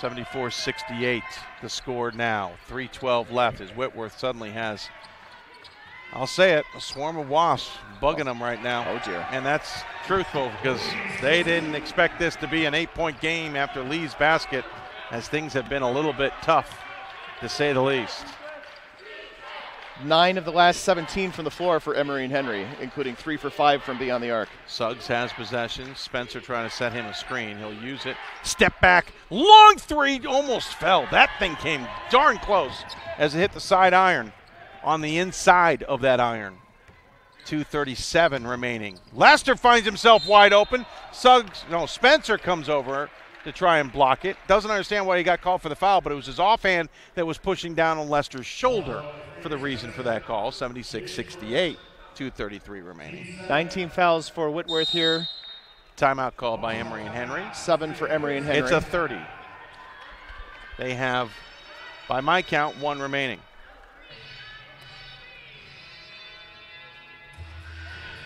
74-68 the score now. 3:12 left as Whitworth suddenly has, I'll say it, a swarm of Wasps bugging them right now. Oh, dear. And that's truthful because they didn't expect this to be an 8-point game after Lee's basket, as things have been a little bit tough, to say the least. 9 of the last 17 from the floor for Emory and Henry, including 3 for 5 from beyond the arc. Suggs has possession. Spencer trying to set him a screen. He'll use it. Step back. Long three. Almost fell. That thing came darn close as it hit the side iron on the inside of that iron. 2:37 remaining. Lester finds himself wide open. Spencer comes over to try and block it. Doesn't understand why he got called for the foul, but it was his offhand that was pushing down on Lester's shoulder for the reason for that call. 76-68, 2:33 remaining. 19 fouls for Whitworth here. Timeout called by Emory and Henry. 7 for Emory and Henry. It's a 30. They have, by my count, 1 remaining.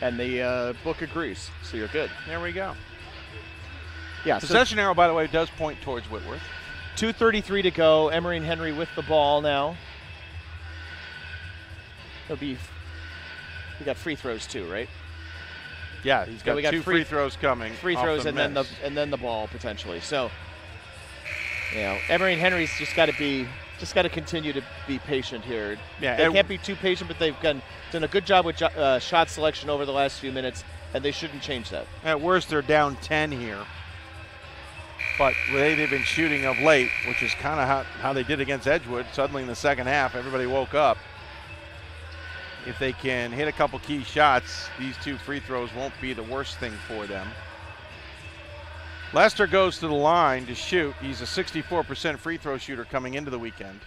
And the book agrees, so you're good. There we go. Yeah, possession arrow, by the way, does point towards Whitworth. 2:33 to go. Emory and Henry with the ball now. We got free throws too, right? Yeah, he's got 2 free throws coming. Free throws and then the ball potentially. So, Emory and Henry's just got to continue to be patient here. Yeah, they can't be too patient, but they've done a good job with shot selection over the last few minutes, and they shouldn't change that. At worst, they're down 10 here. But they've been shooting of late, which is kind of how they did against Edgewood. Suddenly in the second half, everybody woke up. If they can hit a couple key shots, these 2 free throws won't be the worst thing for them. Lester goes to the line to shoot. He's a 64% free throw shooter coming into the weekend.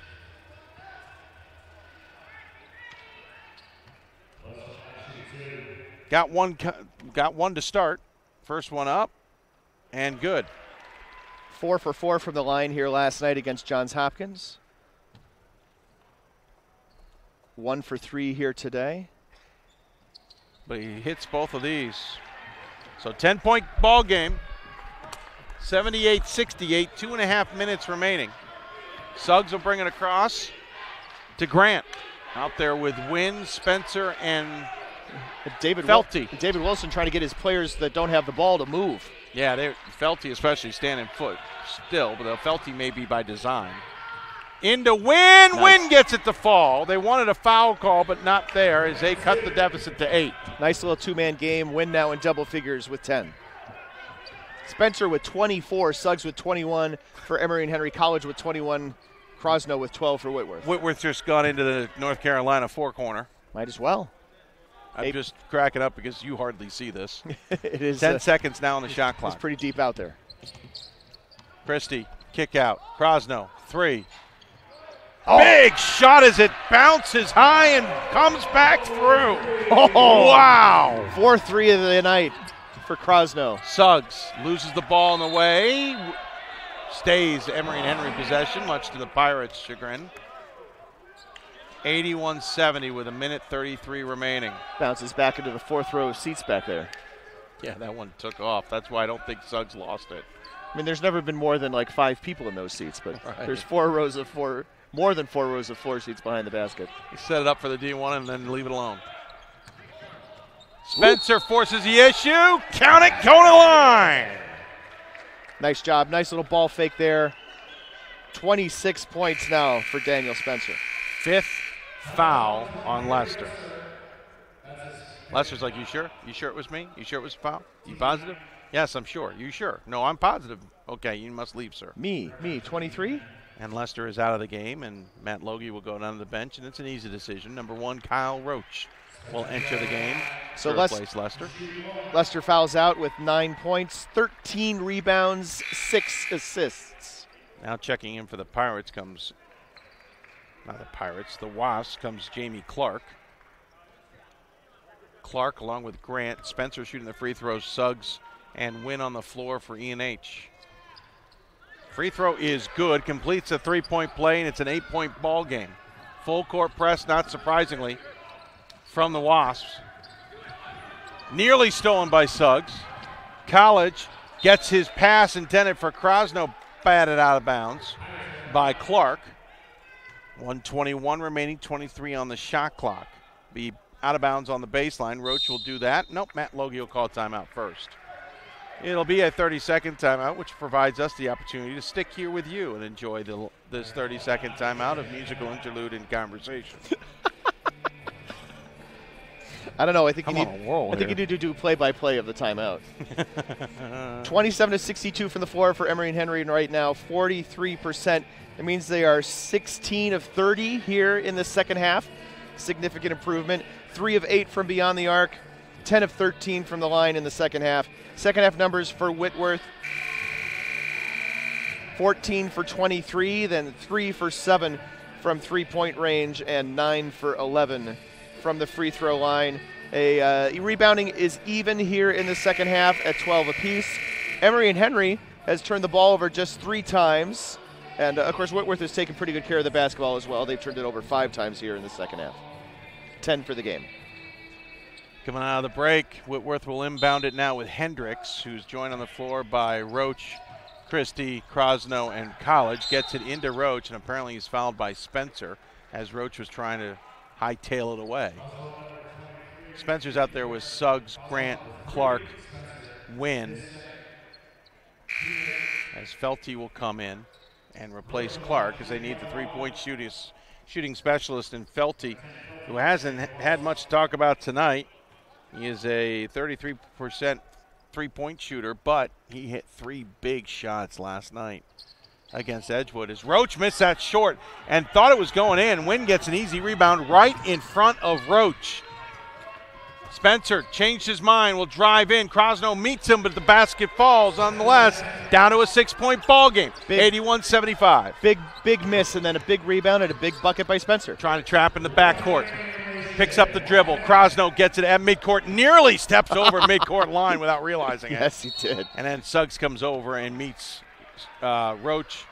Got one to start. First one up, and good. 4 for 4 from the line here last night against Johns Hopkins. 1 for 3 here today. But he hits both of these. So 10-point ball game. 78-68, 2.5 minutes remaining. Suggs will bring it across to Grant. Out there with Wynn, Spencer, and Felty. David Wilson trying to get his players that don't have the ball to move. Yeah, Felty especially standing foot still, but Felty may be by design. Into Wynn. Nice. Wynn gets it to fall. They wanted a foul call, but not there as they cut the deficit to 8. Nice little two-man game. Wynn now in double figures with 10. Spencer with 24, Suggs with 21 for Emory and Henry, College with 21, Krosno with 12 for Whitworth. Whitworth just got into the North Carolina four-corner. Might as well. I'm just cracking up because you hardly see this. It is 10 seconds now on the shot clock. It's pretty deep out there. Christie, kick out. Krosno, 3. Oh. Big shot as it bounces high and comes back through. Oh, wow. 4-3 of the night for Krosno. Suggs loses the ball in the way. Stays Emory and Henry possession, much to the Pirates' chagrin. 81-70 with 1:33 remaining. Bounces back into the fourth row of seats back there. Yeah, that one took off. That's why I don't think Suggs lost it. I mean, there's never been more than like 5 people in those seats, but there's more than 4 rows of floor seats behind the basket. He set it up for the D1 and then leave it alone. Spencer forces the issue. Count it, go to the line. Nice job. Nice little ball fake there. 26 points now for Daniel Spencer. 5th foul on Lester. Lester's like, you sure? You sure it was me? You sure it was a foul? You positive? Yes, I'm sure. You sure? No, I'm positive. Okay, you must leave, sir. Me, 23? And Lester is out of the game, and Matt Logie will go down to the bench, and it's an easy decision. Number 1, Kyle Roach will enter the game to replace Lester. Lester fouls out with 9 points, 13 rebounds, 6 assists. Now checking in for the Pirates comes, not the Pirates, the Wasps comes Jamie Clark. Clark along with Grant. Spencer shooting the free throws, Suggs and Wynn on the floor for E&H. Free throw is good, completes a 3-point play, and it's an 8-point ball game. Full court press, not surprisingly, from the Wasps. Nearly stolen by Suggs. College gets his pass intended for Krosno batted out of bounds by Clark. 1:21 remaining, 23 on the shot clock. Be out of bounds on the baseline. Roach will do that. Nope, Matt Logie will call timeout first. It'll be a 30-second timeout, which provides us the opportunity to stick here with you and enjoy this 30-second timeout of musical interlude and conversation. I don't know. I think you need to do play-by-play of the timeout. 27-62 from the floor for Emory and Henry right now, 43%. It means they are 16 of 30 here in the second half. Significant improvement. 3 of 8 from beyond the arc. 10 of 13 from the line in the second half. Second half numbers for Whitworth. 14 for 23, then 3 for 7 from three-point range, and 9 for 11 from the free throw line. Rebounding is even here in the second half at 12 apiece. Emory and Henry has turned the ball over just 3 times. And, of course, Whitworth has taken pretty good care of the basketball as well. They've turned it over 5 times here in the second half. 10 for the game. Coming out of the break, Whitworth will inbound it now with Hendricks, who's joined on the floor by Roach, Christie, Krosno, and College. Gets it into Roach, and apparently he's fouled by Spencer as Roach was trying to hightail it away. Spencer's out there with Suggs, Grant, Clark, Wynn. As Felty will come in and replace Clark because they need the three-point shooting specialist in Felty, who hasn't had much to talk about tonight. He is a 33% three-point shooter, but he hit 3 big shots last night against Edgewood. As Roach missed that short and thought it was going in. Wynn gets an easy rebound right in front of Roach. Spencer changed his mind, will drive in. Krosno meets him, but the basket falls nonetheless. Down to a 6-point ball game, 81-75. Big miss, and then a big rebound and a big bucket by Spencer. Trying to trap in the backcourt. Picks up the dribble. Krosno gets it at midcourt, nearly steps over midcourt line without realizing it. Yes, he did. And then Suggs comes over and meets Roach,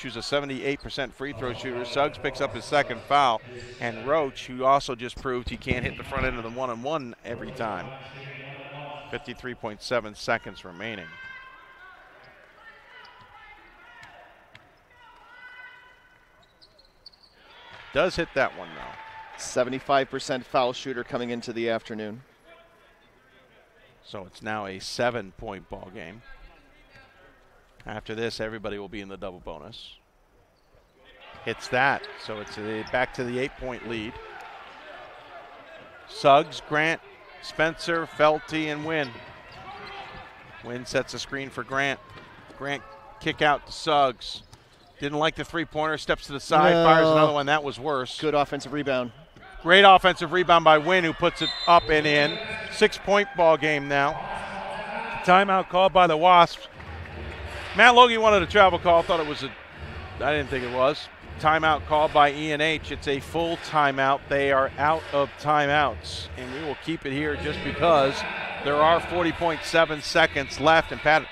who's a 78% free throw shooter. Suggs picks up his second foul. And Roach, who also just proved he can't hit the front end of the one-on-one every time. 53.7 seconds remaining. Does hit that one, though. 75% foul shooter coming into the afternoon. So it's now a 7-point ball game. After this, everybody will be in the double bonus. Hits that, so it's back to the 8-point lead. Suggs, Grant, Spencer, Felty, and Wynn. Wynn sets a screen for Grant. Grant kick out to Suggs. Didn't like the three-pointer, steps to the side, fires another one. That was worse. Good offensive rebound. Great offensive rebound by Wynn, who puts it up and in. 6-point ball game now. Timeout called by the Wasps. Matt Logie wanted a travel call. Thought it was I didn't think it was. Timeout called by E&H. It's a full timeout. They are out of timeouts, and we will keep it here just because there are 40.7 seconds left. And Pat,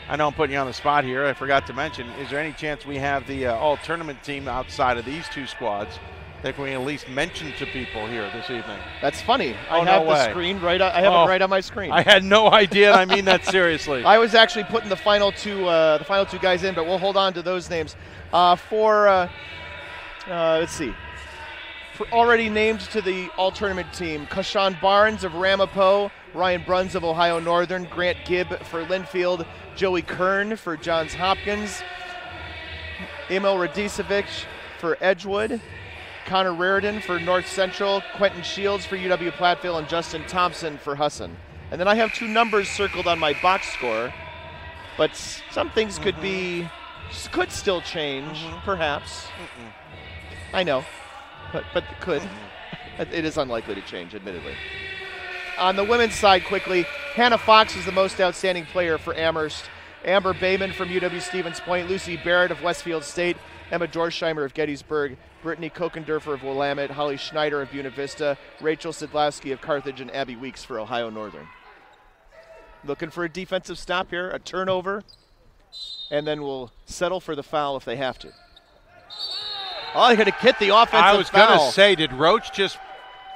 I know I'm putting you on the spot here. I forgot to mention, is there any chance we have the all-tournament team outside of these two squads that we at least mention to people here this evening? That's funny. Oh, I have no way. the screen right. I have it right on my screen. I had no idea, and I mean that seriously. I was actually putting the final two guys in, but we'll hold on to those names. Let's see. Already named to the all-tournament team: Kashawn Barnes of Ramapo, Ryan Bruns of Ohio Northern, Grant Gibb for Linfield, Joey Kern for Johns Hopkins, Emil Radicevic for Edgewood, Connor Raridan for North Central, Quentin Shields for UW Platteville, and Justin Thompson for Husson. And then I have two numbers circled on my box score, but some things could still change, perhaps. I know, but it could. It is unlikely to change, admittedly. On the women's side, quickly, Hannah Fox is the most outstanding player for Amherst. Amber Bayman from UW-Stevens Point, Lucy Barrett of Westfield State, Emma Dorsheimer of Gettysburg, Brittany Kokendorfer of Willamette, Holly Schneider of Buena Vista, Rachel Sidlowski of Carthage, and Abby Weeks for Ohio Northern. Looking for a defensive stop here, a turnover, and then we'll settle for the foul if they have to. Oh, they're going to get the offensive foul. I was going to say, did Roach just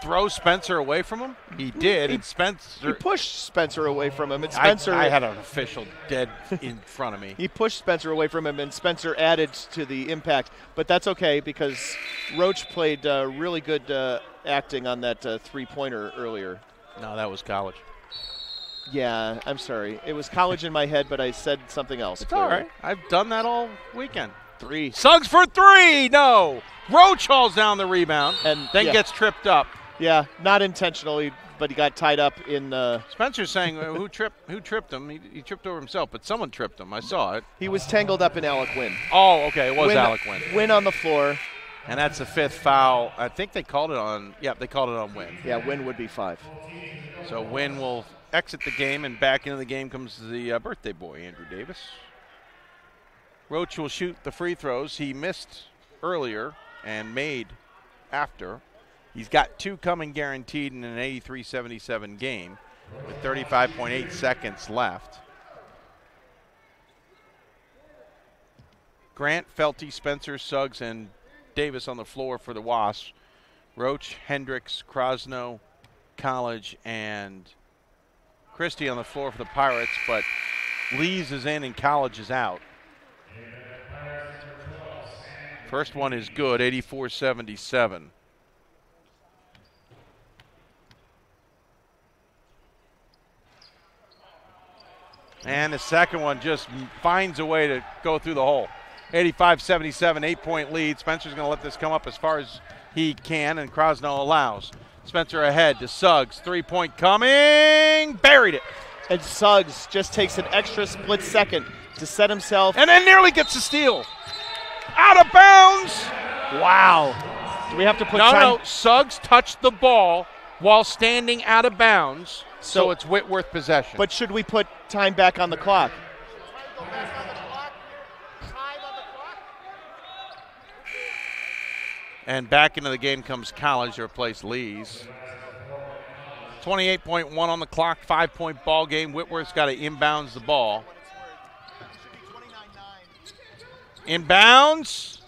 throw Spencer away from him? He did, and Spencer... He pushed Spencer away from him, and Spencer... I had an official dead in front of me. He pushed Spencer away from him, and Spencer added to the impact. But that's okay, because Roach played really good acting on that three-pointer earlier. No, that was college. Yeah, I'm sorry. It was college in my head, but I said something else. It's all right. I've done that all weekend. Three. Suggs for three. No. Roach hauls down the rebound and then gets tripped up. Yeah, not intentionally, but he got tied up in. Spencer's saying who tripped him? He tripped over himself, but someone tripped him. I saw it. He was tangled up in Alec Wynn. Oh, okay. It was Alec Wynn. Wynn on the floor. And that's the fifth foul. I think they called it on. Yeah, they called it on Wynn. Yeah, Wynn would be 5. So Wynn will exit the game, and back into the game comes the birthday boy, Andrew Davis. Roach will shoot the free throws. He missed earlier and made after. He's got 2 coming guaranteed in an 83-77 game with 35.8 seconds left. Grant, Felty, Spencer, Suggs, and Davis on the floor for the Wasps. Roach, Hendricks, Krosno, College, and Christie on the floor for the Pirates, but Lees is in and College is out. First one is good, 84-77. And the second one just finds a way to go through the hole. 85-77, 8-point lead. Spencer's going to let this come up as far as he can, and Krosno allows. Spencer ahead to Suggs. 3-point coming. Buried it. And Suggs just takes an extra split second to set himself. And then nearly gets a steal. Out of bounds. Wow. Do we have to put time? No. Suggs touched the ball while standing out of bounds, so it's Whitworth possession. But should we put time back on the clock? And back into the game comes College to replace Lees. 28.1 on the clock, 5-point ball game. Whitworth's got to inbounds the ball. Inbounds.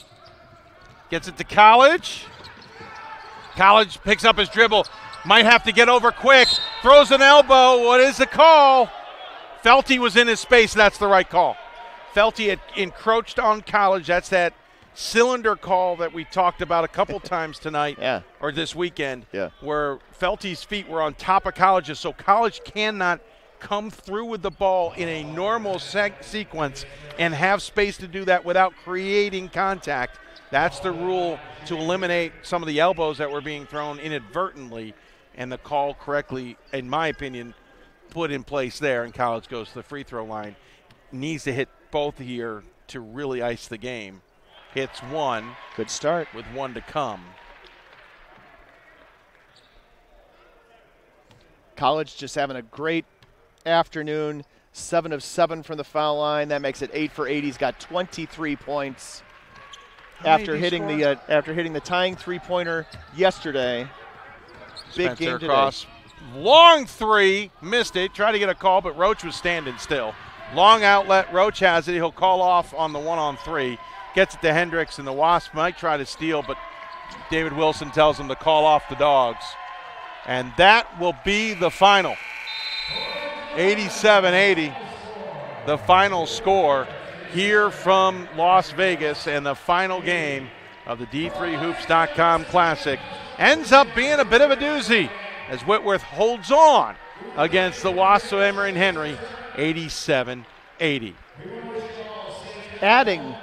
Gets it to College. College picks up his dribble. Might have to get over quick. Throws an elbow. What is the call? Felty was in his space. That's the right call. Felty had encroached on College. That's that cylinder call that we talked about a couple times tonight or this weekend where Felty's feet were on top of College's, so College cannot come through with the ball in a normal sequence and have space to do that without creating contact. That's the rule to eliminate some of the elbows that were being thrown inadvertently, and the call correctly, in my opinion, put in place there, and College goes to the free throw line. Needs to hit both here to really ice the game. Hits one. Good start. With one to come. College just having a great afternoon. 7 of 7 from the foul line. That makes it 8 for 8. He's got 23 points after hitting the tying three-pointer yesterday. Big game today. Long three, missed it. Tried to get a call, but Roach was standing still. Long outlet. Roach has it. He'll call off on the 1-on-3. Gets it to Hendricks, and the Wasps might try to steal, but David Wilson tells him to call off the Dogs. And that will be the final. 87-80, the final score here from Las Vegas, and the final game of the D3Hoops.com Classic ends up being a bit of a doozy as Whitworth holds on against the Wasps of Emory Henry, 87-80. Adding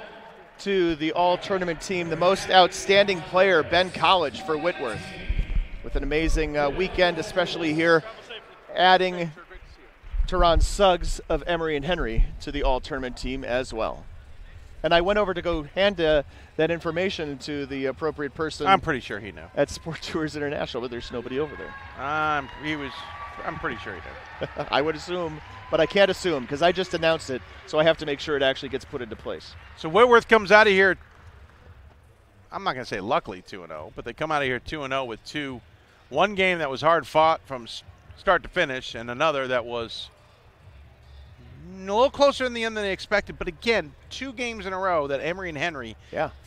to the all-tournament team, the most outstanding player, Ben College for Whitworth, with an amazing weekend, especially here, adding Teron Suggs of Emory Henry to the all-tournament team as well. And I went over to go hand that information to the appropriate person. I'm pretty sure he knew. At Sport Tours International, but there's nobody over there. I'm pretty sure he did. I would assume, but I can't assume because I just announced it, so I have to make sure it actually gets put into place. So Whitworth comes out of here, I'm not going to say luckily 2-0, but they come out of here 2-0 with one game that was hard fought from start to finish, and another that was a little closer in the end than they expected. But again, 2 games in a row that Emory and Henry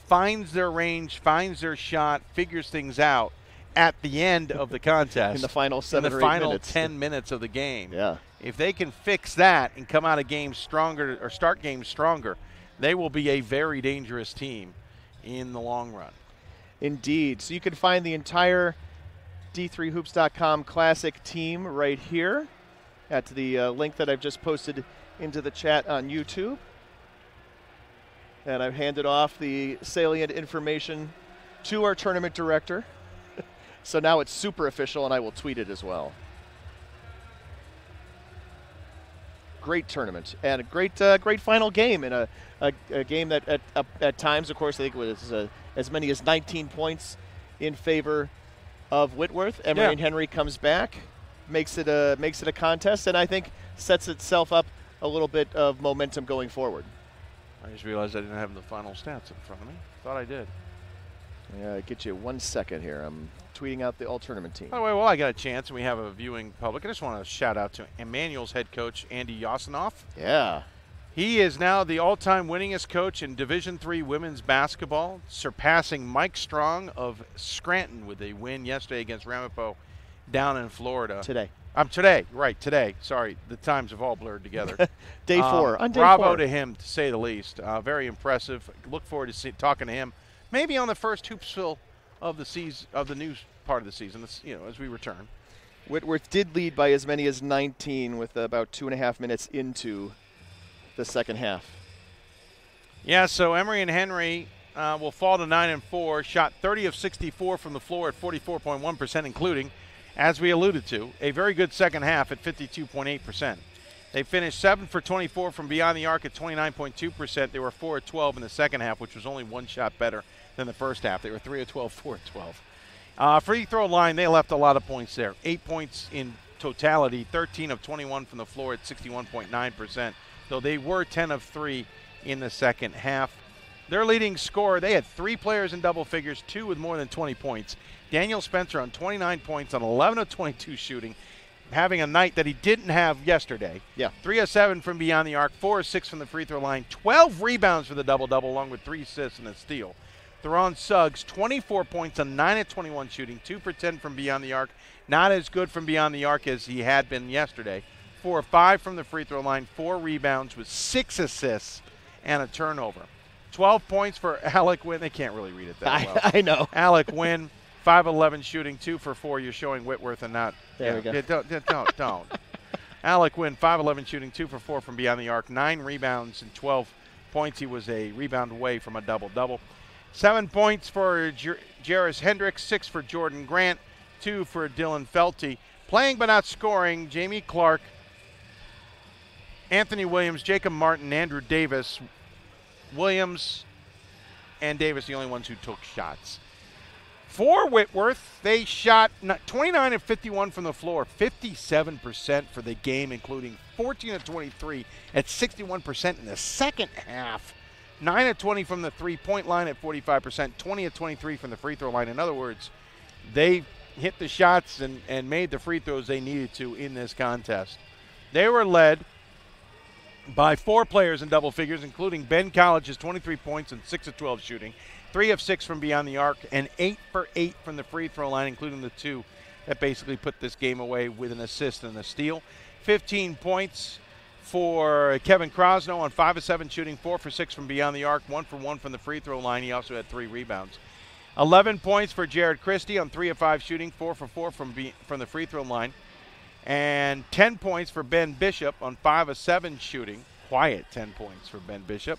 finds their range, finds their shot, figures things out at the end of the contest. In the final 7 or 8 final minutes. 10 minutes of the game. Yeah. If they can fix that and come out of games stronger or start games stronger, they will be a very dangerous team in the long run. Indeed. So you can find the entire D3Hoops.com Classic team right here at the link that I've just posted into the chat on YouTube. And I've handed off the salient information to our tournament director. So now it's super official, and I will tweet it as well. Great tournament and a great final game, and a game that at times, of course, I think it was as many as 19 points in favor of Whitworth. Emory and Henry comes back, makes it a contest, and I think sets itself up a little bit of momentum going forward. I just realized I didn't have the final stats in front of me. Thought I did. Yeah, get you 1 second here. I'm tweeting out the all-tournament team. By the way, while I got a chance and we have a viewing public, I just want to shout out to Emmanuel's head coach, Andy Yosinoff. Yeah. He is now the all-time winningest coach in Division III women's basketball, surpassing Mike Strong of Scranton with a win yesterday against Ramapo down in Florida. Today. Today. Sorry, the times have all blurred together. Day 4. On day bravo 4. to him, to say the least. Very impressive. Look forward to talking to him, maybe on the first Hoopsville of the season, of the new part of the season. As we return. Whitworth did lead by as many as 19 with about 2.5 minutes into the second half. Yeah. So Emory and Henry will fall to 9-4. Shot 30 of 64 from the floor at 44.1%, including, as we alluded to, a very good second half at 52.8%. They finished 7 for 24 from beyond the arc at 29.2%. They were 4 of 12 in the second half, which was only 1 shot better than the first half. They were 3 of 12, 4 of 12. Free throw line, they left a lot of points there. 8 points in totality, 13 of 21 from the floor at 61.9%. Though they were 10 of 3 in the second half. Their leading scorer, they had 3 players in double figures, 2 with more than 20 points. Daniel Spencer on 29 points on 11 of 22 shooting. having a night that he didn't have yesterday. Yeah. 3 of 7 from beyond the arc, 4 of 6 from the free throw line, 12 rebounds for the double-double, along with 3 assists and a steal. Theron Suggs, 24 points on 9 of 21 shooting, 2 for 10 from beyond the arc. Not as good from beyond the arc as he had been yesterday. 4 of 5 from the free throw line, 4 rebounds with 6 assists and a turnover. 12 points for Alec Wynn. They can't really read it that well. I know. Alec Wynn, 5 of 11 shooting, 2 for 4. You're showing Whitworth and not. There we go. Don't. Alec Wynn, 5 of 11 shooting, 2 for 4 from beyond the arc, 9 rebounds and 12 points. He was a rebound away from a double-double. 7 points for Jarris Hendricks, 6 for Jordan Grant, 2 for Dylan Felty. Playing but not scoring, Jamie Clark, Anthony Williams, Jacob Martin, Andrew Davis. Williams and Davis, the only ones who took shots. For Whitworth, they shot 29 of 51 from the floor, 57% for the game, including 14 of 23 at 61% in the second half. 9 of 20 from the three-point line at 45%, 20 of 23 from the free throw line. In other words, they hit the shots and made the free throws they needed to in this contest. They were led by 4 players in double figures, including Ben College's 23 points and 6 of 12 shooting, 3 of 6 from beyond the arc, and 8 for 8 from the free throw line, including the 2 that basically put this game away with an assist and a steal. 15 points for Kevin Krosno on 5 of 7 shooting, 4 for 6 from beyond the arc, 1 for 1 from the free throw line. He also had 3 rebounds. 11 points for Jared Christie on 3 of 5 shooting, 4 for 4 from the free throw line. And 10 points for Ben Bishop on 5 of 7 shooting. Quiet 10 points for Ben Bishop.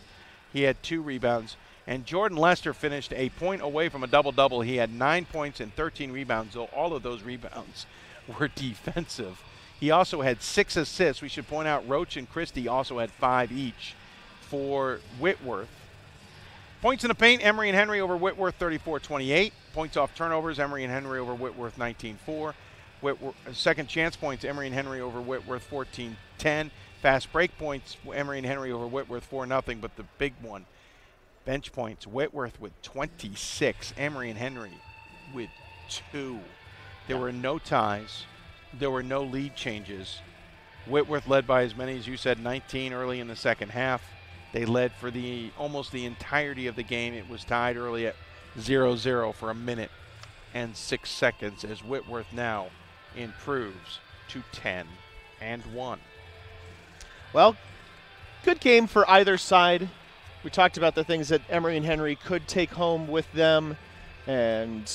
He had 2 rebounds. And Jordan Lester finished a point away from a double-double. He had 9 points and 13 rebounds, though all of those rebounds were defensive. He also had 6 assists. We should point out Roach and Christie also had 5 each for Whitworth. Points in the paint, Emory and Henry over Whitworth 34-28. Points off turnovers, Emory and Henry over Whitworth 19-4. Second chance points, Emory and Henry over Whitworth 14-10. Fast break points, Emory and Henry over Whitworth 4-0. But the big one, bench points, Whitworth with 26, Emory and Henry with 2. There were no ties. There were no lead changes. Whitworth led by as many as you said, 19 early in the second half. They led for almost the entirety of the game. It was tied early at 0-0 for a minute and 6 seconds as Whitworth now improves to 10-1. Well, good game for either side. We talked about the things that Emory and Henry could take home with them and,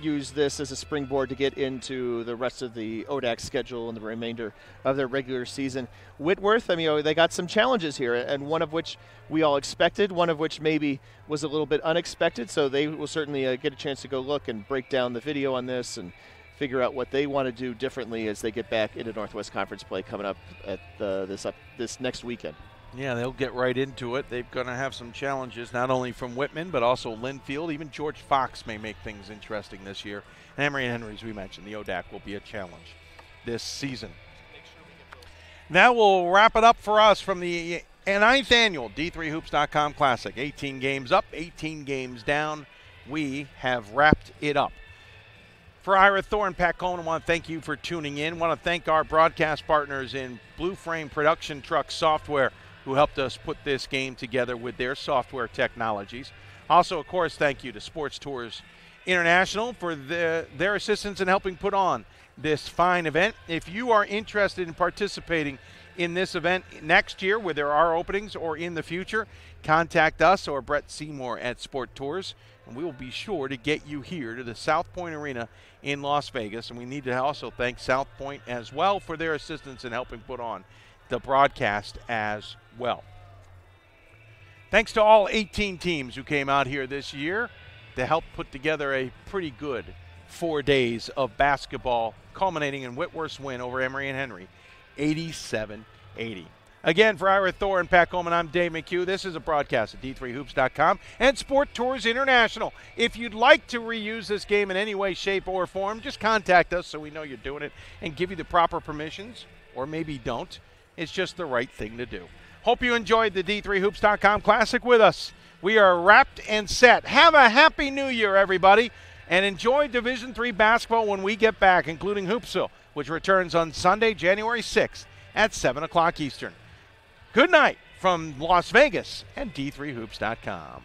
use this as a springboard to get into the rest of the ODAC schedule and the remainder of their regular season. Whitworth, they got some challenges here, and one of which we all expected, one of which maybe was a little bit unexpected, so they will certainly get a chance to go look and break down the video on this and figure out what they want to do differently as they get back into Northwest Conference play coming up at this next weekend. Yeah, they'll get right into it. They're going to have some challenges, not only from Whitman, but also Linfield. Even George Fox may make things interesting this year. And Emory and Henry, as we mentioned, the ODAC will be a challenge this season. That will wrap it up for us from the 9th annual D3Hoops.com Classic. 18 games up, 18 games down. We have wrapped it up. For Ira Thor and Pat Coleman, I want to thank you for tuning in. I want to thank our broadcast partners in Blue Frame Production Truck Software, who helped us put this game together with their software technologies. Also, of course, thank you to Sports Tours International for their assistance in helping put on this fine event. If you are interested in participating in this event next year, where there are openings, or in the future, contact us or Brett Seymour at Sport Tours, and we will be sure to get you here to the South Point Arena in Las Vegas. And we need to also thank South Point as well for their assistance in helping put on the broadcast as well. Thanks to all 18 teams who came out here this year to help put together a pretty good 4 days of basketball, culminating in Whitworth's win over Emory and Henry, 87-80. Again, for Ira Thor and Pat Coleman, I'm Dave McHugh. This is a broadcast at D3Hoops.com and Sport Tours International. If you'd like to reuse this game in any way, shape, or form, just contact us so we know you're doing it and give you the proper permissions, or maybe don't. It's just the right thing to do. Hope you enjoyed the D3Hoops.com Classic with us. We are wrapped and set. Have a happy new year, everybody, and enjoy Division III basketball when we get back, including Hoopsville, which returns on Sunday, January 6th at 7 o'clock Eastern. Good night from Las Vegas and D3Hoops.com.